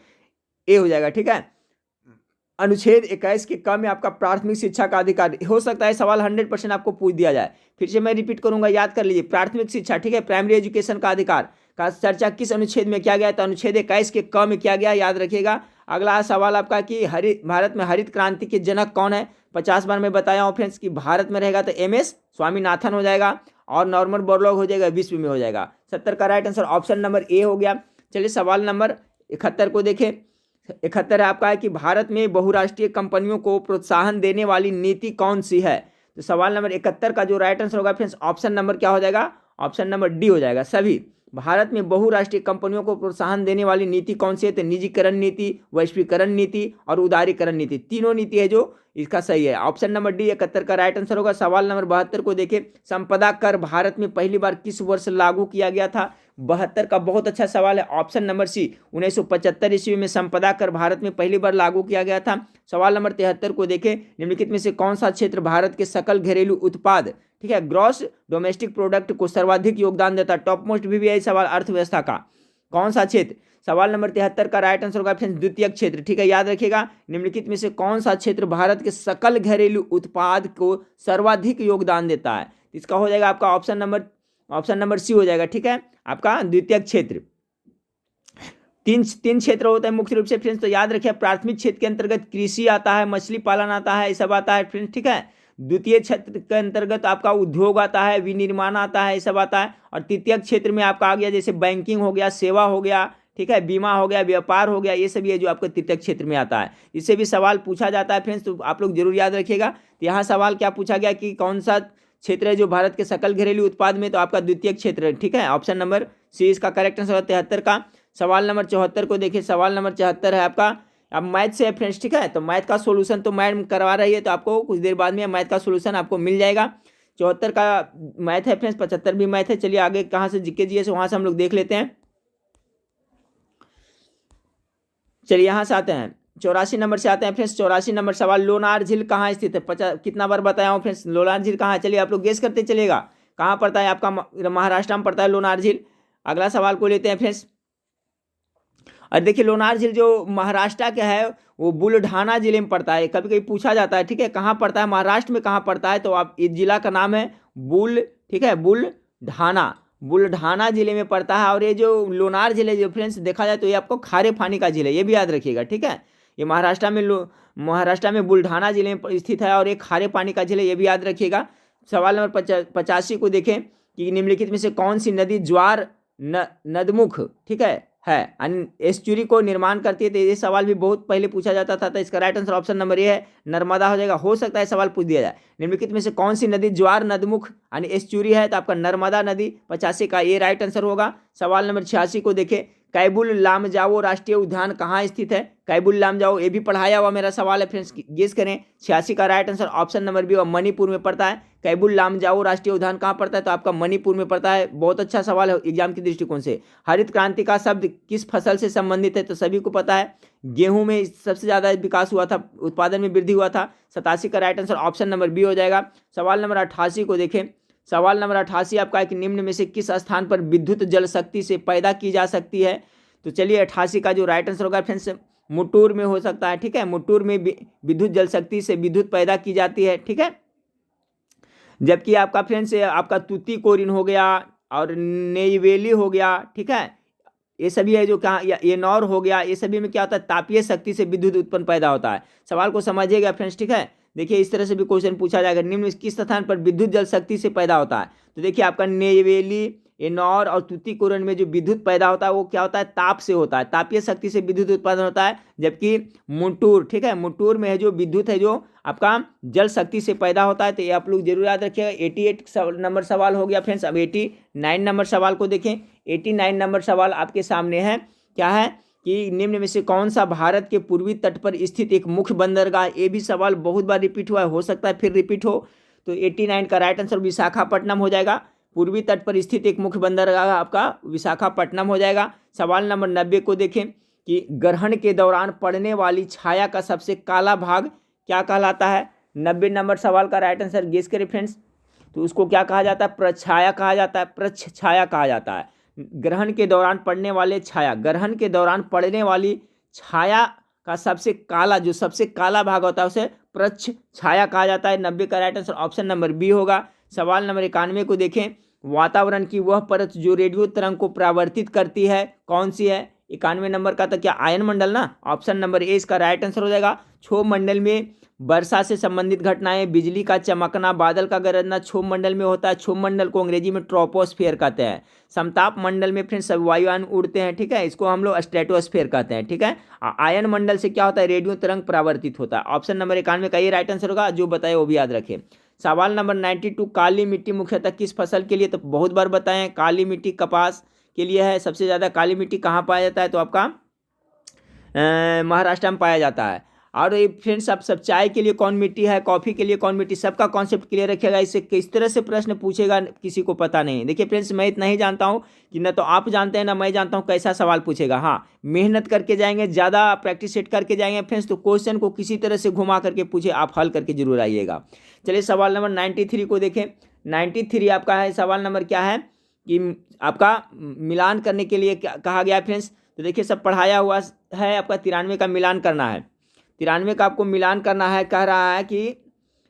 A हो जाएगा, ठीक है। अनुच्छेद 21 के क में आपका प्राथमिक शिक्षा का अधिकार। हो सकता है सवाल 100% आपको पूछ दिया जाए, फिर से मैं रिपीट करूंगा, याद कर लीजिए। प्राथमिक शिक्षा, ठीक है, प्राइमरी एजुकेशन का अधिकार का चर्चा किस अनुच्छेद में किया गया? तो अनुच्छेद 21 के क में किया गया, याद रखिएगा। अगला सवाल आपका कि भारत में हरित क्रांति के जनक कौन है? 50 बार मैं बताया हूँ फ्रेंड्स कि भारत में रहेगा तो MS स्वामीनाथन हो जाएगा, और नॉर्मन बोरलॉग हो जाएगा, विश्व में हो जाएगा। 70 का right answer option number A हो गया। चलिए सवाल नंबर 71 को देखें। 71 है आपका है कि भारत में बहुराष्ट्रीय कंपनियों को प्रोत्साहन देने वाली नीति कौन सी है? तो सवाल नंबर 71 का जो राइट आंसर होगा फ्रेंड्स ऑप्शन नंबर क्या हो जाएगा? ऑप्शन नंबर डी हो जाएगा। सभी भारत में बहुराष्ट्रीय कंपनियों को प्रोत्साहन देने वाली नीति कौन सी है? तो निजीकरण नीति, वैश्वीकरण नीति और उदारीकरण नीति, तीनों नीति है जो इसका सही है। ऑप्शन नंबर डी 71 का राइट आंसर होगा। सवाल नंबर 72 को देखें, संपदा कर भारत में पहली बार किस वर्ष लागू किया गया था? 72 का बहुत अच्छा सवाल है, ऑप्शन नंबर सी 1975 ईस्वी में संपदा कर भारत में पहली बार लागू किया गया था। सवाल नंबर 73 को देखें, निम्नलिखित में से कौन सा क्षेत्र भारत के सकल घरेलू उत्पाद, ठीक है, ग्रॉस डोमेस्टिक प्रोडक्ट को सर्वाधिक योगदान देता है? टॉप मोस्ट भी है सवाल अर्थव्यवस्था का, कौन सा क्षेत्र? सवाल नंबर 73 का राइट आंसर होगा फ्रेंड्स द्वितीयक क्षेत्र, ठीक है, याद रखिएगा। निम्नलिखित में से कौन सा क्षेत्र भारत के सकल घरेलू उत्पाद को सर्वाधिक योगदान देता है? इसका हो जाएगा आपका ऑप्शन नंबर सी हो जाएगा, ठीक है, आपका द्वितीयक क्षेत्र। तीन क्षेत्र होते हैं मुख्य रूप से फ्रेंड्स, तो याद रखिए। प्राथमिक क्षेत्र के अंतर्गत कृषि आता है, मछली पालन आता है, ये सब आता है फ्रेंड्स, ठीक है। द्वितीय क्षेत्र के अंतर्गत आपका उद्योग आता है, विनिर्माण आता है, ये सब आता है। और तृतीयक क्षेत्र में आपका आ गया जैसे बैंकिंग हो गया, सेवा हो गया, ठीक है, बीमा हो गया, व्यापार हो गया, ये सभी है जो आपको तृतीयक क्षेत्र में आता है। इससे भी सवाल पूछा जाता है फ्रेंड्स, तो आप लोग जरूर याद रखिएगा। तो यहाँ सवाल क्या पूछा गया कि कौन सा क्षेत्र है जो भारत के सकल घरेलू उत्पाद में? तो आपका द्वितीयक क्षेत्र है, ठीक है, ऑप्शन नंबर सी इसका करेक्ट आंसर है 73 का। सवाल नंबर 74 को देखिए। सवाल नंबर 74 है आपका, अब मैथ से है फ्रेंड्स, ठीक है, तो मैथ का सोल्यूशन तो मैडम करवा रही है, तो आपको कुछ देर बाद में मैथ का सोल्यूशन आपको मिल जाएगा। 74 का मैथ है फ्रेंड्स, 75 भी मैथ है। चलिए आगे कहाँ से जीके जीएस वहाँ से हम लोग देख लेते हैं। चलिए यहाँ से आते हैं, 84 नंबर से आते हैं फ्रेंड्स। 84 नंबर सवाल, लोनार झील कहाँ स्थित है? 50 कितना बार बताया हूँ फ्रेंड्स, लोनार झील कहाँ है? चलिए आप लोग गेस करते चलिएगा, कहाँ पड़ता है आपका? महाराष्ट्र में पड़ता है लोनार झील। अगला सवाल को लेते हैं फ्रेंड्स। और देखिए लोनार झील जो महाराष्ट्र का है वो बुलढाना जिले में पड़ता है। कभी कभी पूछा जाता है, ठीक है, कहाँ पड़ता है महाराष्ट्र में, कहाँ पड़ता है? तो आप इस जिला का नाम है ठीक है, बुलढाना जिले में पड़ता है। और ये जो लोनार झील है जो फ्रेंड्स देखा जाए तो ये आपको खारे पानी का झील है, ये भी याद रखिएगा, ठीक है। ये महाराष्ट्र में बुलढाना जिले में स्थित है और ये खारे पानी का झील है, ये भी याद रखिएगा। सवाल नंबर 85 को देखें कि निम्नलिखित में से कौन सी नदी ज्वार नदमुख, ठीक है एस्चुरी को निर्माण करती है? तो ये सवाल भी बहुत पहले पूछा जाता था, तो इसका राइट आंसर ऑप्शन नंबर ये है, नर्मदा हो जाएगा। हो सकता है सवाल पूछ दिया जाए, निम्नलिखित में से कौन सी नदी ज्वार नदमुख यानी एस्चुरी है? तो आपका नर्मदा नदी 85 का ये राइट आंसर होगा। सवाल नंबर 86 को देखें, कैबुल लामजाओ राष्ट्रीय उद्यान कहाँ स्थित है? कैबुल लामजाओ ये भी पढ़ाया हुआ मेरा सवाल है फ्रेंड्स, गेस करें। 86 का right answer option number B, Manipur में पड़ता है। कैबुल लामजाओ राष्ट्रीय उद्यान कहाँ पड़ता है? तो आपका मणिपुर में पड़ता है। बहुत अच्छा सवाल है एग्जाम के दृष्टिकोण से। हरित क्रांति का शब्द किस फसल से संबंधित है? तो सभी को पता है, गेहूं में सबसे ज़्यादा विकास हुआ था, उत्पादन में वृद्धि हुआ था। 87 का right answer option number B हो जाएगा। सवाल नंबर 88 को देखें। सवाल नंबर 88 आपका है कि निम्न में से किस स्थान पर विद्युत जल शक्ति से पैदा की जा सकती है? तो चलिए 88 का जो राइट आंसर होगा फ्रेंड्स मुट्टूर में हो सकता है, ठीक है, मुट्टूर में विद्युत जल शक्ति से विद्युत पैदा की जाती है, ठीक है। जबकि आपका फ्रेंड्स आपका तूतीकोरिन हो गया और नेइवेली हो गया, ठीक है, ये सभी है जो कहाँ, ये नौर हो गया, ये सभी में क्या होता है? तापीय शक्ति से विद्युत उत्पन्न पैदा होता है। सवाल को समझिएगा फ्रेंड्स, ठीक है। देखिए इस तरह से भी क्वेश्चन पूछा जाएगा, निम्न किस स्थान पर विद्युत जल शक्ति से पैदा होता है? तो देखिए आपका नेइवेली, एनौर और तूतीकोरिन में जो विद्युत पैदा होता है वो क्या होता है, ताप से होता है, तापीय शक्ति से विद्युत उत्पादन होता है। जबकि मुटूर, ठीक है, मुटूर में है जो विद्युत है जो आपका जल शक्ति से पैदा होता है। तो ये आप लोग जरूर याद रखिएगा। 88 नंबर सवाल हो गया फ्रेंड्स। अब 89 नंबर सवाल को देखें। 89 नंबर सवाल आपके सामने है, क्या है कि निम्न में से कौन सा भारत के पूर्वी तट पर स्थित एक मुख्य बंदरगाह। ये भी सवाल बहुत बार रिपीट हुआ है, हो सकता है फिर रिपीट हो। तो 89 का राइट आंसर विशाखापट्टनम हो जाएगा। पूर्वी तट पर स्थित एक मुख्य बंदरगाह आपका विशाखापट्टनम हो जाएगा। सवाल नंबर 90 को देखें कि ग्रहण के दौरान पड़ने वाली छाया का सबसे काला भाग क्या कहलाता है। 90 नंबर सवाल का राइट आंसर गेस करें फ्रेंड्स। तो उसको क्या कहा जाता है, प्रछाया कहा जाता है, प्रच्छाया कहा जाता है। ग्रहण के दौरान पड़ने वाले छाया, ग्रहण के दौरान पड़ने वाली छाया का सबसे काला, जो सबसे काला भाग होता है उसे प्रच्छाया कहा जाता है। 90 का right answer option number B होगा। सवाल नंबर 91 को देखें। वातावरण की वह परत जो रेडियो तरंग को परावर्तित करती है कौन सी है। 91 नंबर का तो क्या आयन मंडल ना, ऑप्शन नंबर ए इसका राइट आंसर हो जाएगा। क्षोभ मंडल में वर्षा से संबंधित घटनाएं, बिजली का चमकना, बादल का गरजना क्षोभ मंडल में होता है। क्षोभ मंडल को अंग्रेजी में ट्रोपोस्फियर कहते हैं। समताप मंडल में फ्रेंड्स सब वायुयान उड़ते हैं, ठीक है, इसको हम लोग स्ट्रेटोस्फियर कहते हैं, ठीक है। आयन मंडल से क्या होता है, रेडियो तरंग परावर्तित होता है। ऑप्शन नंबर 91 का ये राइट आंसर होगा। जो बताए वो भी याद रखें। सवाल नंबर 92, काली मिट्टी मुख्यतः किस फसल के लिए, तो बहुत बार बताएं काली मिट्टी कपास के लिए है। सबसे ज़्यादा काली मिट्टी कहाँ पाया जाता है, तो आपका महाराष्ट्र में पाया जाता है। और ये फ्रेंड्स आप सब चाय के लिए कौन मिट्टी है, कॉफ़ी के लिए कौन मिट्टी, सबका कॉन्सेप्ट क्लियर रखिएगा। इससे किस तरह से प्रश्न पूछेगा किसी को पता नहीं। देखिए फ्रेंड्स, मैं इतना ही जानता हूँ कि ना तो आप जानते हैं ना मैं जानता हूँ कैसा सवाल पूछेगा। हाँ, मेहनत करके जाएंगे, ज़्यादा प्रैक्टिस सेट करके जाएंगे फ्रेंड्स, तो क्वेश्चन को किसी तरह से घुमा करके पूछे, आप हल करके जरूर आइएगा। चलिए सवाल नंबर 93 को देखें। 93 आपका है सवाल नंबर क्या है कि आपका मिलान करने के लिए क्या कहा गया है फ्रेंड्स। तो देखिए सब पढ़ाया हुआ है, आपका 93 का मिलान करना है। 93 का आपको मिलान करना है। कह रहा है कि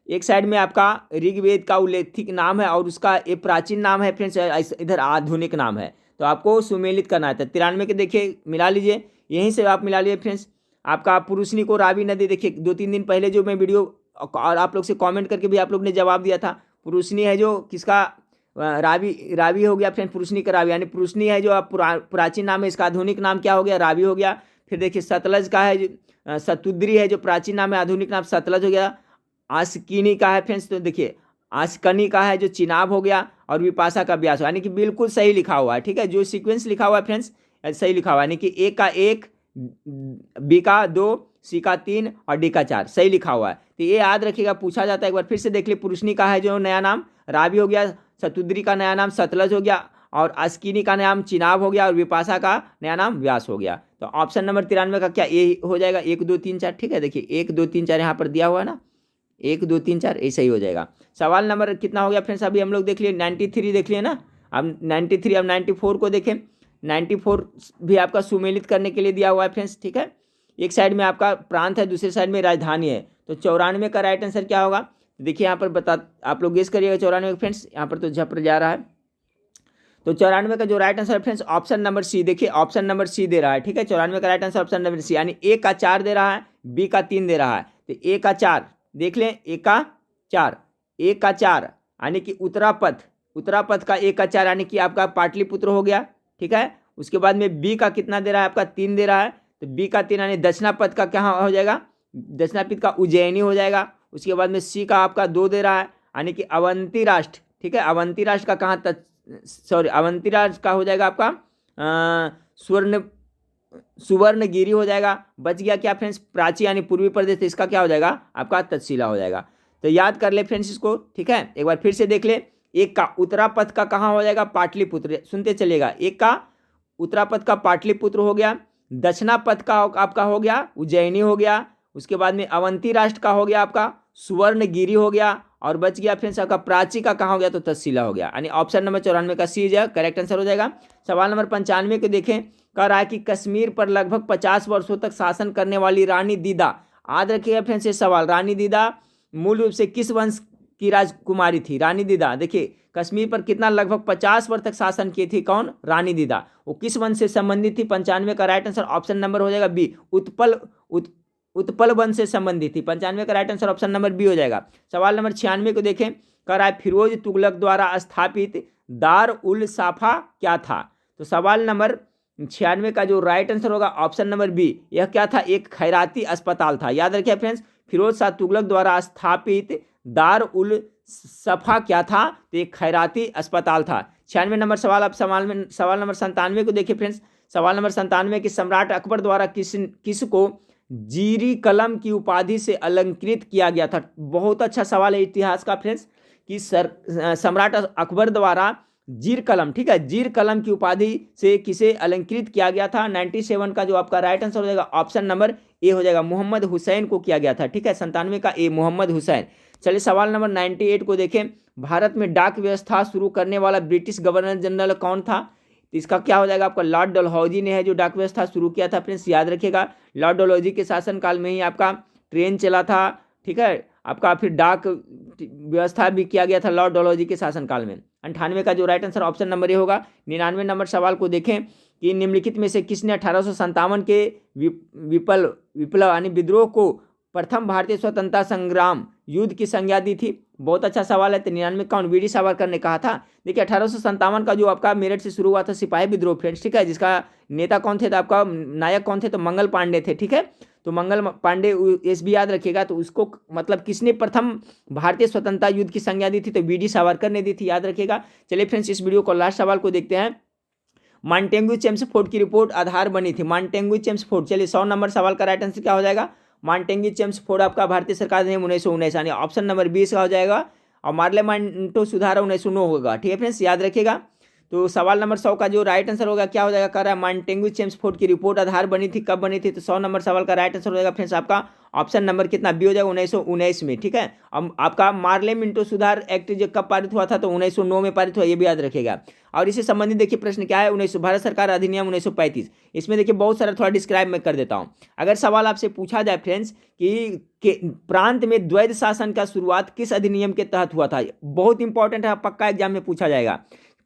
एक साइड में आपका ऋग्वेद का उल्लेखित नाम है और उसका एक प्राचीन नाम है फ्रेंड्स, इधर आधुनिक नाम है। तो आपको सुमेलित करना है। 93 के देखिए मिला लीजिए, यहीं से आप मिला लीजिए फ्रेंड्स। आपका पुरुषनी को रावी नदी, देखिए 2-3 दिन पहले जो मैं वीडियो और आप लोग से कमेंट करके भी आप लोग ने जवाब दिया था। पुरुषनी है जो किसका, रावी हो गया फ्रेंड, पुरुषनी का रावी, यानी पुरुषनी है जो प्राचीन नाम है, इसका आधुनिक नाम क्या हो गया, रावी हो गया। फिर देखिए सतलज का है, सतुद्री है जो प्राचीन नाम है, आधुनिक नाम सतलज हो गया। आस्किनी का है फ्रेंड्स, तो देखिए आस्कनी का है जो चिनाब हो गया। और विपाशा का व्यास, यानी कि बिल्कुल सही लिखा हुआ है, ठीक है। जो सीक्वेंस लिखा हुआ है फ्रेंड्स सही लिखा हुआ है, यानी कि ए का 1, बी का 2, सी का 3 और डी का 4 सही लिखा हुआ है। तो ये याद रखिएगा, पूछा जाता है। एक बार फिर से देख लीजिए, पुरुषनी का है जो नया नाम रावी हो गया, सतुद्री का नया नाम सतलज हो गया, और आस्किनी का नाम चिनाब हो गया, और विपाशा का नया नाम व्यास हो गया। तो ऑप्शन नंबर 93 का क्या ये हो जाएगा, 1 2 3 4, ठीक है। देखिए 1 2 3 4 यहाँ पर दिया हुआ है ना, 1 2 3 4 ऐसा ही हो जाएगा। सवाल नंबर कितना हो गया फ्रेंड्स, अभी हम लोग देख लिए 93 देख लिए ना। अब 93, अब 94 को देखें। 94 भी आपका सुमेलित करने के लिए दिया हुआ है फ्रेंड्स, ठीक है। एक साइड में आपका प्रांत है, दूसरे साइड में राजधानी है। तो 94 का राइट आंसर क्या होगा, देखिए यहाँ पर आप लोग गेस करिएगा 94 फ्रेंड्स। यहाँ पर तो झपर जा रहा है। तो 94 का जो राइट आंसर है फ्रेंड्स ऑप्शन नंबर सी, देखिए ऑप्शन नंबर सी दे रहा है, ठीक है। 94 का right answer option number C, यानी ए का 4 दे रहा है, बी का 3 दे रहा है। तो ए का 4 देख लें, ए का 4, ए का 4 यानी कि उत्तरापथ का ए का 4 यानी कि आपका पाटलिपुत्र हो गया, ठीक है। उसके बाद में बी का कितना दे रहा है, आपका 3 दे रहा है। तो बी का 3 यानी दक्षिणापथ का क्या हो जाएगा, दक्षिणापथ का उज्जैनी हो जाएगा। उसके बाद में सी का आपका 2 दे रहा है, यानी कि अवंती राष्ट्र, ठीक है। अवंती राष्ट्र का कहाँ अवंती राष्ट्र का हो जाएगा आपका सुवर्णगिरी हो जाएगा। बच गया क्या फ्रेंड्स, प्राची यानी पूर्वी प्रदेश, तो इसका क्या हो जाएगा आपका तक्षशिला हो जाएगा। तो याद कर ले फ्रेंड्स इसको, ठीक है। एक बार फिर से देख ले, एक का उत्तरापथ का कहाँ हो जाएगा, पाटलिपुत्र, सुनते चलेगा। एक का उत्तरापथ का पाटलिपुत्र हो गया, दक्षिणापथ का आपका हो गया उज्जैनी हो गया। उसके बाद में अवंती राष्ट्र का हो गया आपका सुवर्णगिरी हो गया। और बच गया फ्रेंड्स आपका प्राची का कहाँ हो गया, तो तक्षशिला हो गया। यानी ऑप्शन नंबर 94 का सी जो करेक्ट आंसर हो जाएगा। सवाल नंबर 95 को देखें। कह रहा है कि कश्मीर पर लगभग 50 वर्षों तक शासन करने वाली रानी दीदा, याद रखिएगा फ्रेंड्स ये सवाल, रानी दीदा मूल रूप से किस वंश की राजकुमारी थी। रानी दीदा देखिए कश्मीर पर कितना लगभग 50 वर्ष तक शासन की थी, कौन, रानी दीदा। वो किस वंश से संबंधित थी। 95 का राइट आंसर ऑप्शन नंबर हो जाएगा बी, उत्पल वंश से संबंधित थी। 95 का right answer option number B हो जाएगा। सवाल नंबर 96 को देखें। कह रहा है फिरोज तुगलक द्वारा स्थापित दार उल साफा क्या था। तो सवाल नंबर 96 का जो राइट आंसर होगा ऑप्शन नंबर बी, यह क्या था, एक खैराती अस्पताल था। याद रखिए फ्रेंड्स, फिरोज शाह तुगलक द्वारा स्थापित दार उल सफा क्या था, तो एक खैराती अस्पताल था। 96 नंबर सवाल। अब सवाल नंबर 97 को देखिए फ्रेंड्स। सवाल नंबर 97 कि सम्राट अकबर द्वारा किसको जीरी कलम की उपाधि से अलंकृत किया गया था। बहुत अच्छा सवाल है इतिहास का फ्रेंड्स, कि सम्राट अकबर द्वारा जीर कलम, ठीक है, जीर कलम की उपाधि से किसे अलंकृत किया गया था। 97 का जो आपका राइट आंसर हो जाएगा ऑप्शन नंबर ए हो जाएगा, मोहम्मद हुसैन को किया गया था। ठीक है, 97 का ए, मोहम्मद हुसैन। चलिए सवाल नंबर 98 को देखें। भारत में डाक व्यवस्था शुरू करने वाला ब्रिटिश गवर्नर जनरल कौन था। तो इसका क्या हो जाएगा आपका, लॉर्ड डलहौजी ने है जो डाक व्यवस्था शुरू किया था। फ्रेंड्स याद रखिएगा, लॉर्ड डलहौजी के शासनकाल में ही आपका ट्रेन चला था। ठीक है, आपका फिर डाक व्यवस्था भी किया गया था लॉर्ड डलहौजी के शासनकाल में। 98 का जो right answer option number A होगा। 99 नंबर सवाल को देखें कि निम्नलिखित में से किसने 1857 के विप्लव यानी विद्रोह को प्रथम भारतीय स्वतंत्रता संग्राम युद्ध की संज्ञा दी थी। बहुत अच्छा सवाल है। तो 99 कौन, वीर सावरकर ने कहा था। देखिए 1857 का जो आपका मेरठ से शुरू हुआ था सिपाही विद्रोह फ्रेंड्स, ठीक है, जिसका नेता कौन थे, तो आपका नायक कौन थे, तो मंगल पांडे थे। ठीक है, तो मंगल पांडे एस भी याद रखिएगा। तो उसको मतलब किसने प्रथम भारतीय स्वतंत्रता युद्ध की संज्ञा दी थी, तो वीर सावरकर ने दी थी, याद रखिएगा। चलिए फ्रेंड्स इस वीडियो को लास्ट सवाल को देखते हैं। मॉन्टेग्यू चेम्सफोर्ड की रिपोर्ट आधार बनी थी। मॉन्टेग्यू चेम्सफोर्ड, चलिए 100 नंबर सवाल का राइट आंसर क्या हो जाएगा, मॉन्टेग्यू चेम्सफोर्ड आपका भारतीय सरकार ने 1919 यानी ऑप्शन नंबर 20 का हो जाएगा। और मार्लेमोंट सुधार 1909 होगा। ठीक है फ्रेंड्स याद रखिएगा। तो सवाल नंबर 100 का जो राइट आंसर होगा क्या हो जाएगा, कह रहा है मॉन्टेग्यू चेम्सफोर्ड की रिपोर्ट आधार बनी थी, कब बनी थी, तो 100 नंबर सवाल का राइट आंसर हो जाएगा फ्रेंड्स आपका ऑप्शन नंबर कितना बी हो जाएगा, 1919 में। ठीक है, अब आपका मार्लेमोंट सुधार एक्ट जो कब पारित हुआ था, तो 1909 में पारित हुआ, ये भी याद रखिएगा। और इससे संबंधित देखिए प्रश्न क्या है, 1900 भारत सरकार अधिनियम 1935। इसमें देखिए बहुत सारा थोड़ा डिस्क्राइब मैं कर देता हूँ। अगर सवाल आपसे पूछा जाए फ्रेंड्स कि प्रांत में द्वैध शासन का शुरुआत किस अधिनियम के तहत हुआ था, बहुत इंपॉर्टेंट है, पक्का एग्जाम में पूछा जाएगा।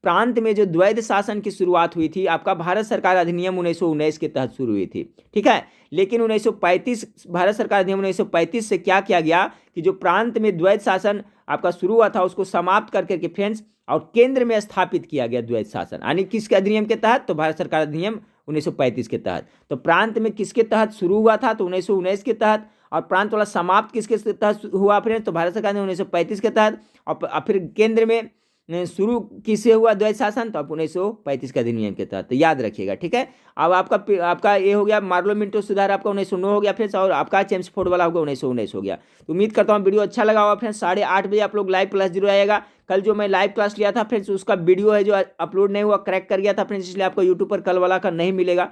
प्रांत में जो द्वैध शासन की शुरुआत हुई थी आपका भारत सरकार अधिनियम 1919 के तहत शुरू हुई थी। ठीक है, लेकिन 1935 भारत सरकार अधिनियम 1935 से क्या किया गया कि जो प्रांत में द्वैध शासन आपका शुरू हुआ था उसको समाप्त करके के फ्रेंड्स और केंद्र में स्थापित किया गया द्वैध शासन, यानी किसके अधिनियम के तहत, तो भारत सरकार अधिनियम 1935 के तहत। तो प्रांत में किसके तहत शुरू हुआ था, तो 1919 के तहत। और प्रांत वाला समाप्त किसके तहत हुआ फ्रेंड्स, तो भारत सरकार ने 1935 के तहत। और फिर केंद्र में शुरू किससे हुआ द्वैध शासन, तो आप 1935 के अधिनियम के तहत, तो याद रखिएगा। ठीक है, अब आपका ये हो गया मार्लेमोंट सुधार आपका 1909 हो गया फ्रेंड्स, और आपका चेम्सफोर्ड वाला होगा 1919 हो गया। तो उम्मीद करता हूँ वीडियो अच्छा लगा होगा फ्रेंड्स। 8:30 बजे आप लोग लाइव क्लास जरूर आएगा। कल जो मैं लाइव क्लास लिया था फ्रेंड्स उसका वीडियो है जो अपलोड नहीं हुआ, क्रैक कर गया था फ्रेंड्स, इसलिए आपको यूट्यूब पर कल वाला का नहीं मिलेगा।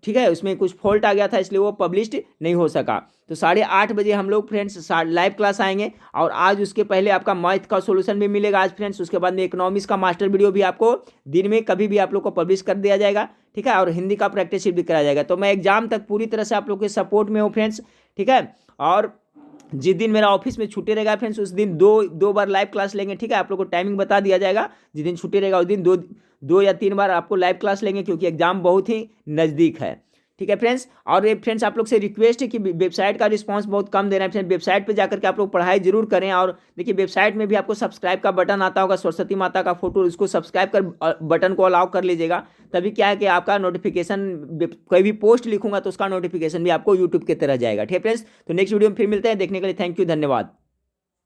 ठीक है, उसमें कुछ फॉल्ट आ गया था इसलिए वो पब्लिश्ड नहीं हो सका। तो 8:30 बजे हम लोग फ्रेंड्स लाइव क्लास आएंगे। और आज उसके पहले आपका मैथ का सॉल्यूशन भी मिलेगा आज फ्रेंड्स। उसके बाद में इकोनॉमिक्स का मास्टर वीडियो भी आपको दिन में कभी भी आप लोग को पब्लिश कर दिया जाएगा। ठीक है, और हिंदी का प्रैक्टिस शीट भी कराया जाएगा। तो मैं एग्जाम तक पूरी तरह से आप लोग के सपोर्ट में हूँ फ्रेंड्स। ठीक है, और जिस दिन मेरा ऑफिस में छुट्टी रहेगा फ्रेंड्स उस दिन दो बार लाइव क्लास लेंगे। ठीक है, आप लोग को टाइमिंग बता दिया जाएगा। जिस दिन छुट्टी रहेगा उस दिन दो या 3 बार आपको लाइव क्लास लेंगे, क्योंकि एग्जाम बहुत ही नज़दीक है। ठीक है फ्रेंड्स, और ये फ्रेंड्स आप लोग से रिक्वेस्ट है कि वेबसाइट का रिस्पांस बहुत कम दे रहे हैं फ्रेंड्स। वेबसाइट पे जाकर के आप लोग पढ़ाई जरूर करें। और देखिए वेबसाइट में भी आपको सब्सक्राइब का बटन आता होगा, सरस्वती माता का फोटो, उसको सब्सक्राइब कर बटन को अलाउ कर लीजिएगा। तभी क्या है कि आपका नोटिफिकेशन, कोई भी पोस्ट लिखूंगा तो उसका नोटिफिकेशन भी आपको यूट्यूब की तरह जाएगा। ठीक है फ्रेंड्स, तो नेक्स्ट वीडियो में फिर मिलते हैं। देखने के लिए थैंक यू, धन्यवाद।